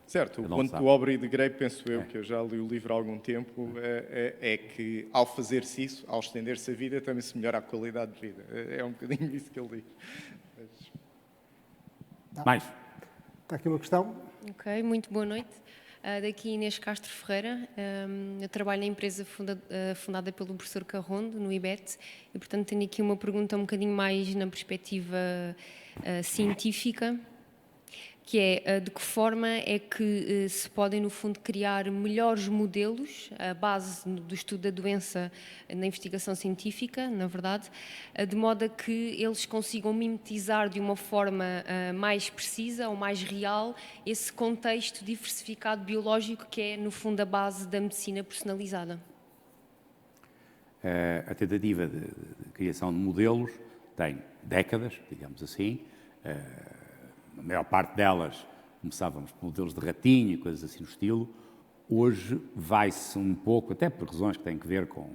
Certo, o ponto do Aubrey de Grey, penso eu, que eu já li o livro há algum tempo, é que ao fazer-se isso, ao estender-se a vida, também se melhora a qualidade de vida. É um bocadinho isso que ele diz. Mais? Está aqui uma questão. Ok, muito boa noite. Daqui Inês Castro Ferreira. Eu trabalho na empresa fundada pelo professor Carrondo, no IBET, e, portanto, tenho aqui uma pergunta um bocadinho mais na perspectiva científica, que é de que forma é que se podem, no fundo, criar melhores modelos, a base do estudo da doença na investigação científica, na verdade, de modo a que eles consigam mimetizar de uma forma mais precisa ou mais real esse contexto diversificado biológico que é, no fundo, a base da medicina personalizada. A tentativa de criação de modelos tem décadas, digamos assim. A maior parte delas começávamos por modelos de ratinho e coisas assim do estilo. Hoje vai-se um pouco, até por razões que têm que ver com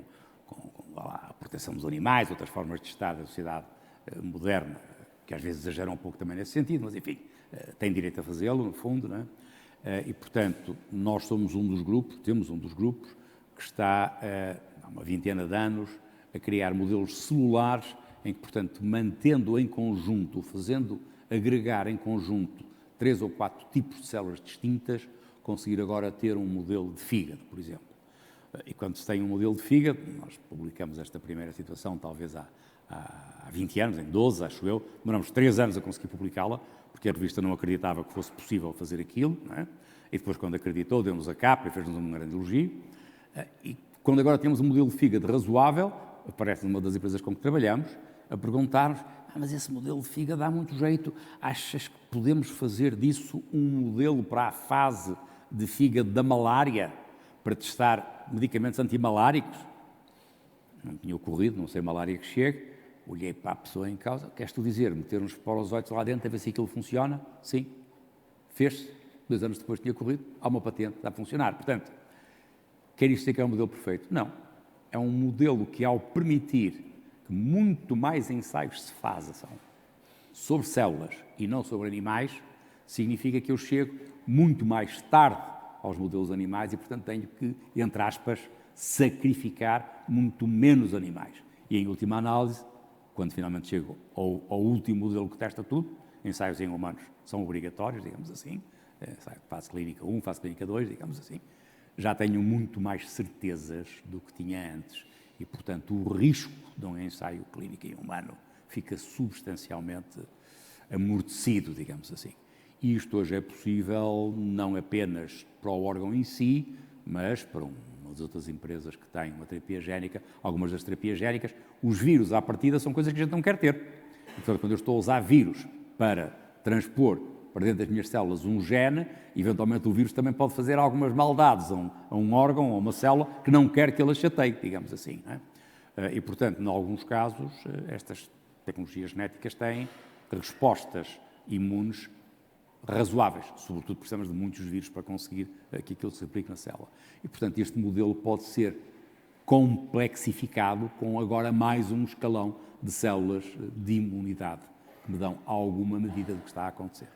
a proteção dos animais, outras formas de estar da sociedade moderna, que às vezes exageram um pouco também nesse sentido, mas enfim, tem direito a fazê-lo, no fundo, não é? E, portanto, nós temos um dos grupos que está há uma vintena de anos a criar modelos celulares em que, portanto, mantendo em conjunto, fazendo agregar em conjunto 3 ou 4 tipos de células distintas, conseguir agora ter um modelo de fígado, por exemplo. E quando se tem um modelo de fígado, nós publicamos esta primeira situação talvez há 20 anos, em 12, acho eu, demoramos 3 anos a conseguir publicá-la, porque a revista não acreditava que fosse possível fazer aquilo, não é? E depois, quando acreditou, deu-nos a capa e fez-nos um grande elogio. E quando agora temos um modelo de fígado razoável, aparece numa das empresas com que trabalhamos, a perguntar-nos: mas esse modelo de fígado dá muito jeito, achas que podemos fazer disso um modelo para a fase de fígado da malária, para testar medicamentos antimaláricos? Não tinha ocorrido, não sei malária que chegue. Olhei para a pessoa em causa: queres tu dizer, meter uns esporozóides lá dentro a ver se aquilo funciona? Sim. Fez-se. 2 anos depois tinha ocorrido, há uma patente, está a funcionar. Portanto, quer isto dizer que é um modelo perfeito? Não. É um modelo que, ao permitir que muito mais ensaios se façam sobre células e não sobre animais, significa que eu chego muito mais tarde aos modelos animais e, portanto, tenho que, entre aspas, sacrificar muito menos animais. E, em última análise, quando finalmente chego ao último modelo que testa tudo, ensaios em humanos são obrigatórios, digamos assim, fase clínica 1, fase clínica 2, digamos assim, já tenho muito mais certezas do que tinha antes. E, portanto, o risco de um ensaio clínico em humano fica substancialmente amortecido, digamos assim. E isto hoje é possível não apenas para o órgão em si, mas para umas outras empresas que têm uma terapia génica. Algumas das terapias génicas, os vírus à partida são coisas que a gente não quer ter. Portanto, quando eu estou a usar vírus para transpor para dentro das minhas células um gene, eventualmente o vírus também pode fazer algumas maldades a um órgão ou a uma célula que não quer que ele chateie, digamos assim. Não é? E, portanto, em alguns casos, estas tecnologias genéticas têm respostas imunes razoáveis, sobretudo precisamos de muitos vírus para conseguir que aquilo se aplique na célula. E, portanto, este modelo pode ser complexificado com agora mais um escalão de células de imunidade que me dão alguma medida do que está a acontecer.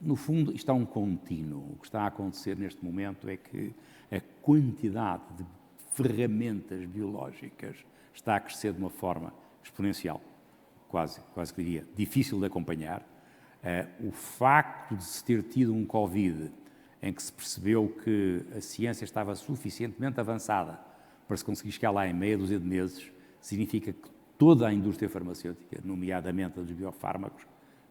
No fundo, isto é um contínuo. O que está a acontecer neste momento é que a quantidade de ferramentas biológicas está a crescer de uma forma exponencial, quase que diria, difícil de acompanhar. O facto de se ter tido um Covid em que se percebeu que a ciência estava suficientemente avançada para se conseguir chegar lá em meia dúzia de meses, significa que toda a indústria farmacêutica, nomeadamente a dos biofármacos,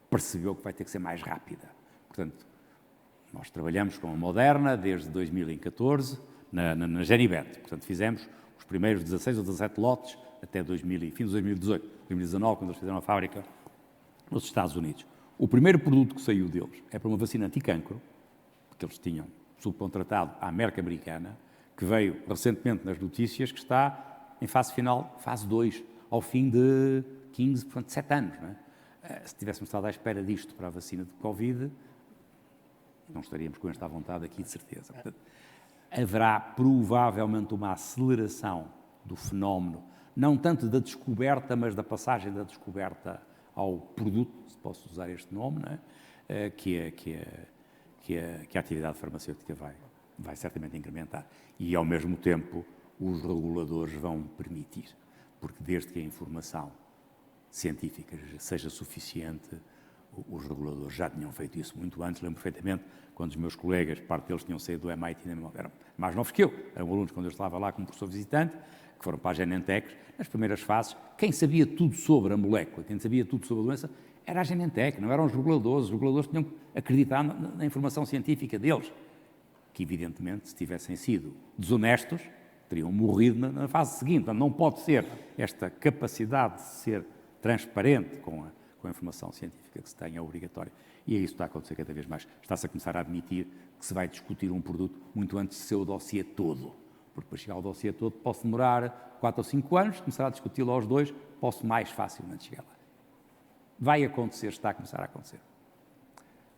percebeu que vai ter que ser mais rápida. Portanto, nós trabalhamos com a Moderna desde 2014 na Genibet. Portanto, fizemos os primeiros 16 ou 17 lotes até fim de 2018, 2019, quando eles fizeram a fábrica nos Estados Unidos. O primeiro produto que saiu deles é para uma vacina anticancro, que eles tinham subcontratado à Merck americana, que veio recentemente nas notícias, que está em fase final, fase 2, ao fim de 15, portanto, 7 anos. Não é? Se tivéssemos estado à espera disto para a vacina de Covid, não estaríamos com esta vontade aqui, de certeza. Portanto, haverá provavelmente uma aceleração do fenómeno, não tanto da descoberta, mas da passagem da descoberta ao produto, se posso usar este nome, não é? que a atividade farmacêutica vai certamente incrementar. E, ao mesmo tempo, os reguladores vão permitir, porque desde que a informação científica seja suficiente, os reguladores já tinham feito isso muito antes. Lembro perfeitamente quando os meus colegas, parte deles tinham saído do MIT, eram mais novos que eu, eram alunos quando eu estava lá como professor visitante, que foram para a Genentech. Nas primeiras fases, quem sabia tudo sobre a molécula, quem sabia tudo sobre a doença, era a Genentech, não eram os reguladores. Os reguladores tinham que acreditar na informação científica deles, que evidentemente, se tivessem sido desonestos, teriam morrido na fase seguinte. Portanto, não pode ser esta capacidade de ser transparente com a informação científica que se tem, é obrigatória. E é isso que está a acontecer cada vez mais. Está-se a começar a admitir que se vai discutir um produto muito antes de ser o dossiê todo. Porque para chegar ao dossiê todo posso demorar 4 ou 5 anos, começar a discuti-lo aos 2, posso mais facilmente chegar lá. Vai acontecer, está a começar a acontecer.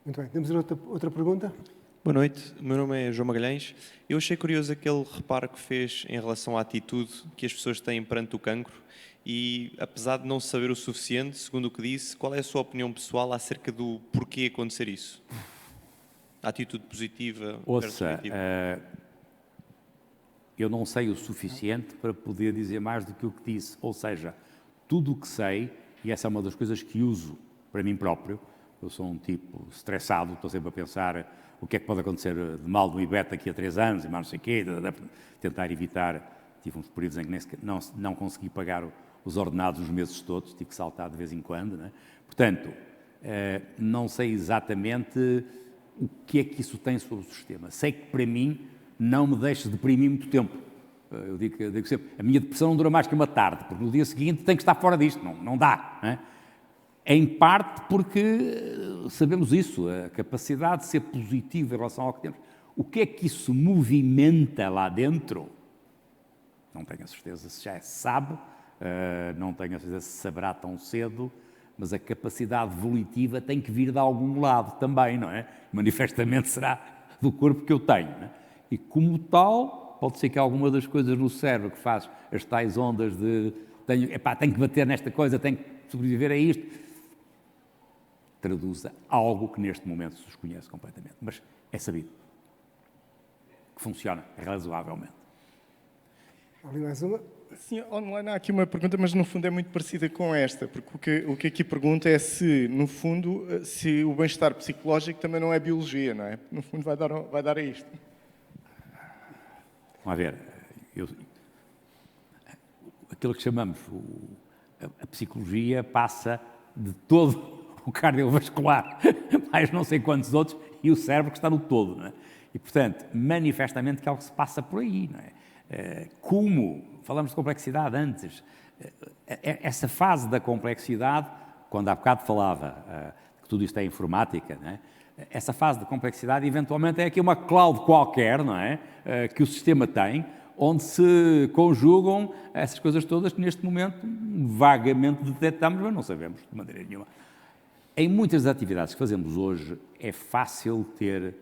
Muito bem. Temos outra pergunta? Boa noite, o meu nome é João Magalhães. Eu achei curioso aquele reparo que fez em relação à atitude que as pessoas têm perante o cancro e, apesar de não saber o suficiente, segundo o que disse, qual é a sua opinião pessoal acerca do porquê acontecer isso? A atitude positiva versus negativa? Eu não sei o suficiente para poder dizer mais do que o que disse. Ou seja, tudo o que sei, e essa é uma das coisas que uso para mim próprio, eu sou um tipo estressado, estou sempre a pensar o que é que pode acontecer de mal no IBET daqui a 3 anos, e mais não sei o quê, tentar evitar. Tive uns períodos em que não consegui pagar os ordenados os meses todos, tive que saltar de vez em quando, não é? Portanto, não sei exatamente o que é que isso tem sobre o sistema. Sei que, para mim, não me deixa deprimir muito tempo. Eu digo sempre, a minha depressão não dura mais que uma tarde, porque no dia seguinte tenho que estar fora disto, não dá. Não é? Em parte porque sabemos isso, a capacidade de ser positivo em relação ao que temos. O que é que isso movimenta lá dentro? Não tenho a certeza se já se sabe, não tenho a certeza se saberá tão cedo, mas a capacidade volitiva tem que vir de algum lado também, não é? Manifestamente será do corpo que eu tenho. Não é? E como tal, pode ser que alguma das coisas no cérebro que faz as tais ondas de tenho que bater nesta coisa, tenho que sobreviver a isto, traduza algo que neste momento se desconhece completamente. Mas é sabido que funciona razoavelmente. Ali mais uma. Sim, online há aqui uma pergunta, mas no fundo é muito parecida com esta, porque o que aqui pergunta é se, no fundo, se o bem-estar psicológico também não é biologia, não é? No fundo vai dar a isto. Vamos ver, aquilo que chamamos a psicologia passa de todo o cardiovascular, mais não sei quantos outros, e o cérebro que está no todo, não é? E, portanto, manifestamente que algo se passa por aí, não é? Como, falamos de complexidade antes, essa fase da complexidade, quando há bocado falava que tudo isto é informática, não é? Essa fase de complexidade, eventualmente, é aqui uma cloud qualquer, não é? Que o sistema tem, onde se conjugam essas coisas todas que neste momento vagamente detectamos, mas não sabemos de maneira nenhuma. Em muitas das atividades que fazemos hoje é fácil ter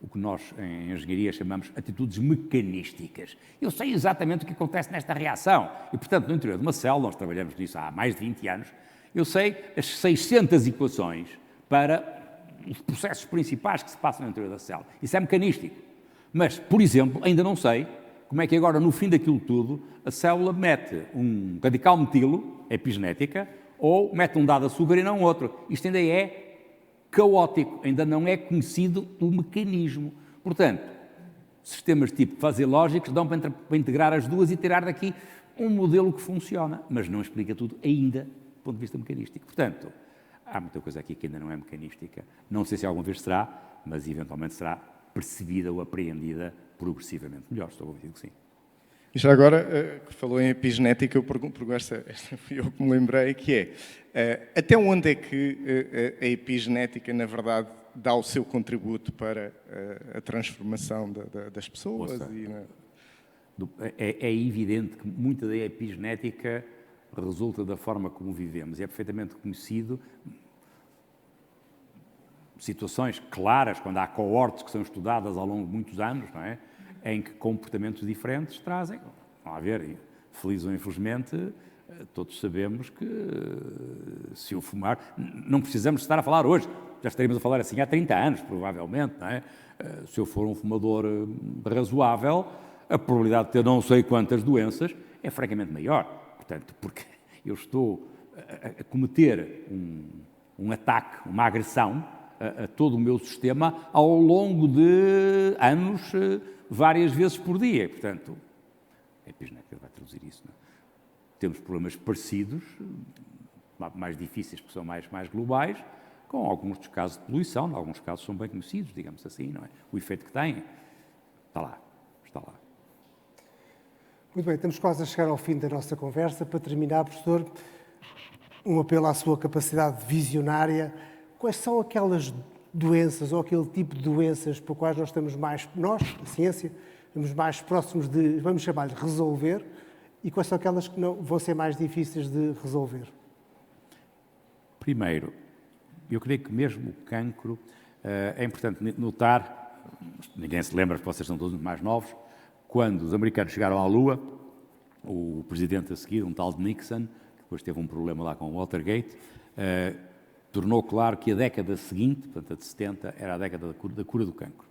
o que nós em engenharia chamamos atitudes mecanísticas. Eu sei exatamente o que acontece nesta reação e, portanto, no interior de uma célula, nós trabalhamos nisso há mais de 20 anos, eu sei as 600 equações para os processos principais que se passam no interior da célula. Isso é mecanístico. Mas, por exemplo, ainda não sei como é que agora, no fim daquilo tudo, a célula mete um radical metilo, epigenética, ou mete um dado açúcar e não outro. Isto ainda é caótico, ainda não é conhecido o mecanismo. Portanto, sistemas tipo fuzzy lógicos dão para integrar as duas e tirar daqui um modelo que funciona, mas não explica tudo ainda do ponto de vista mecanístico. Portanto, há muita coisa aqui que ainda não é mecanística. Não sei se alguma vez será, mas eventualmente será percebida ou apreendida progressivamente melhor. Estou convencido que sim. E já agora, que falou em epigenética, eu pergunto, esta fui eu que me lembrei, que é, até onde é que a epigenética, na verdade, dá o seu contributo para a transformação das pessoas? Ouça, É evidente que muita da epigenética resulta da forma como vivemos. É perfeitamente conhecido situações claras, quando há coortes que são estudadas ao longo de muitos anos, não é? Em que comportamentos diferentes trazem. Vamos ver, feliz ou infelizmente, todos sabemos que se eu fumar, não precisamos estar a falar hoje, já estaríamos a falar assim há 30 anos, provavelmente, não é? Se eu for um fumador razoável, a probabilidade de ter não sei quantas doenças é francamente maior. Portanto, porque eu estou a cometer um ataque, uma agressão a todo o meu sistema ao longo de anos, várias vezes por dia. Portanto, a epigenética vai traduzir isso, não é? Temos problemas parecidos, mais difíceis porque são mais globais, com alguns dos casos de poluição, em alguns casos são bem conhecidos, digamos assim, não é? O efeito que têm está lá. Muito bem, estamos quase a chegar ao fim da nossa conversa. Para terminar, professor, um apelo à sua capacidade visionária. Quais são aquelas doenças ou aquele tipo de doenças para quais nós estamos mais, nós, a ciência, estamos mais próximos de, vamos chamar-lhe, resolver, e quais são aquelas que não, vão ser mais difíceis de resolver? Primeiro, eu creio que mesmo o cancro, é importante notar, ninguém se lembra, porque vocês são todos muito mais novos, quando os americanos chegaram à Lua, o presidente a seguir, um tal de Nixon, que depois teve um problema lá com o Watergate, tornou claro que a década seguinte, portanto a de 70, era a década da cura do cancro.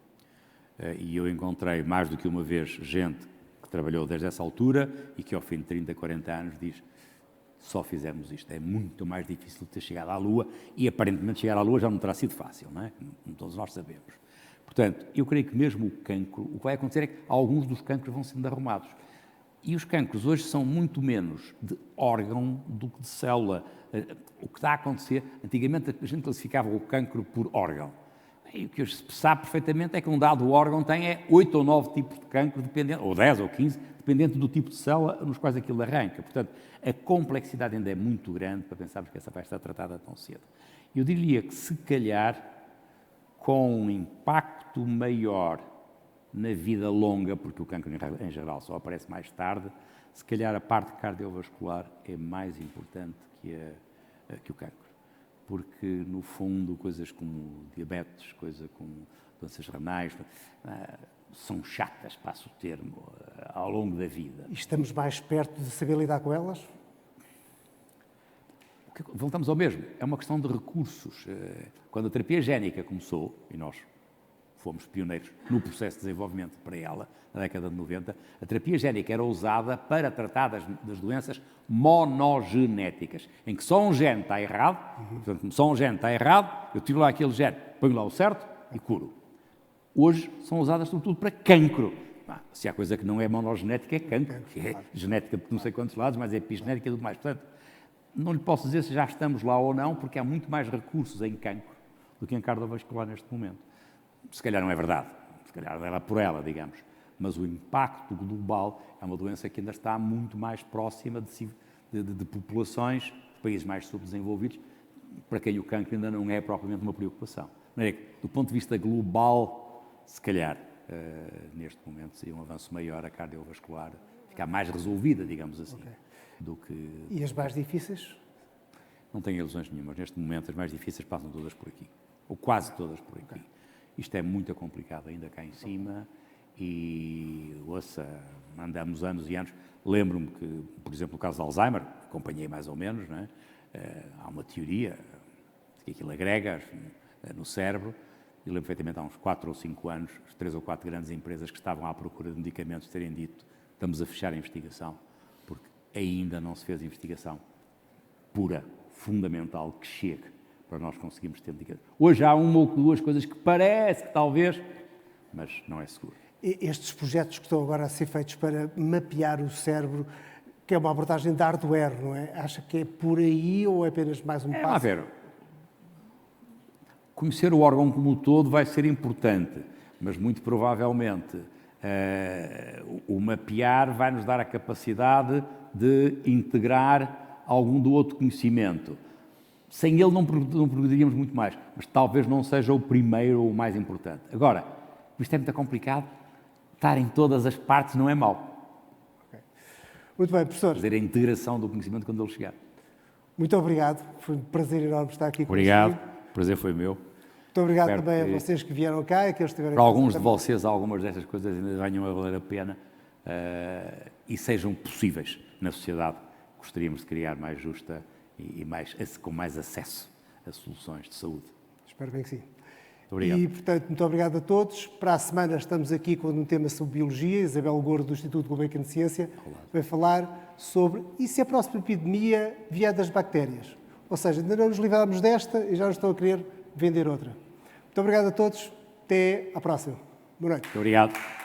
E eu encontrei mais do que uma vez gente que trabalhou desde essa altura e que ao fim de 30, 40 anos diz: só fizemos isto, é muito mais difícil de ter chegado à Lua e aparentemente chegar à Lua já não terá sido fácil, não é? Como todos nós sabemos. Portanto, eu creio que mesmo o cancro, o que vai acontecer é que alguns dos cancros vão sendo arrumados. E os cancros hoje são muito menos de órgão do que de célula. O que está a acontecer, antigamente a gente classificava o cancro por órgão. E o que hoje se sabe perfeitamente é que um dado órgão tem 8 ou 9 tipos de cancro, ou 10 ou 15, dependendo do tipo de célula nos quais aquilo arranca. Portanto, a complexidade ainda é muito grande para pensarmos que essa vai estar tratada tão cedo. Eu diria que, se calhar, com um impacto maior na vida longa, porque o cancro em geral só aparece mais tarde, se calhar a parte cardiovascular é mais importante que o cancro. Porque, no fundo, coisas como diabetes, coisas como doenças renais, são chatas, passo o termo, ao longo da vida. E estamos mais perto de saber lidar com elas? Voltamos ao mesmo, é uma questão de recursos. Quando a terapia génica começou, e nós fomos pioneiros no processo de desenvolvimento para ela, na década de 90, a terapia génica era usada para tratar das doenças monogenéticas, em que só um gene está errado, portanto, só um gene está errado, eu tiro lá aquele gene, ponho lá o certo e curo. Hoje são usadas sobretudo para cancro. Se há coisa que não é monogenética, é cancro, que é genética de não sei quantos lados, mas é epigenética e tudo mais. Portanto, não lhe posso dizer se já estamos lá ou não, porque há muito mais recursos em cancro do que em cardiovascular neste momento. Se calhar não é verdade, se calhar ela por ela, digamos, mas o impacto global é uma doença que ainda está muito mais próxima de populações de países mais subdesenvolvidos, para quem o cancro ainda não é propriamente uma preocupação. Do ponto de vista global, se calhar, neste momento, seria um avanço maior a cardiovascular, ficar mais resolvida, digamos assim. Okay. Do que... E as mais difíceis? Não tenho ilusões nenhumas. Neste momento, as mais difíceis passam todas por aqui. Ou quase todas por aqui. Okay. Isto é muito complicado ainda cá em cima e, ouça, andamos anos e anos. Lembro-me que, por exemplo, o caso de Alzheimer, acompanhei mais ou menos, não é? Há uma teoria de que aquilo agrega no cérebro. E lembro perfeitamente, há uns 4 ou 5 anos, as 3 ou 4 grandes empresas que estavam à procura de medicamentos terem dito: estamos a fechar a investigação, porque ainda não se fez investigação pura, fundamental, que chegue para nós conseguirmos ter indicadores. Hoje há uma ou duas coisas que parece que talvez, mas não é seguro. Estes projetos que estão agora a ser feitos para mapear o cérebro, que é uma abordagem de hardware, não é? Acha que é por aí ou é apenas mais um passo? A ver, conhecer o órgão como um todo vai ser importante, mas muito provavelmente o mapear vai nos dar a capacidade de integrar algum do outro conhecimento. Sem ele não progrediríamos muito mais, mas talvez não seja o primeiro ou o mais importante. Agora, isto é muito complicado, estar em todas as partes não é mau. Muito bem, professor. fazer a integração do conhecimento quando ele chegar. Muito obrigado. Foi um prazer enorme estar aqui Obrigado, consigo. o prazer foi meu. Muito obrigado Espero também a que- vocês que vieram cá e que eles estiveram Para aqui alguns de também. vocês, algumas destas coisas ainda venham a valer a pena e sejam possíveis na sociedade que gostaríamos de criar mais justa e com mais acesso a soluções de saúde. Espero bem que sim. Obrigado. E, portanto, muito obrigado a todos. Para a semana estamos aqui com um tema sobre biologia. Isabel Gordo, do Instituto Gulbenkian de Ciência, vai falar sobre e se a próxima epidemia vier das bactérias. Ou seja, ainda não nos livramos desta e já nos estão a querer vender outra. Muito obrigado a todos. Até à próxima. Boa noite. Muito obrigado.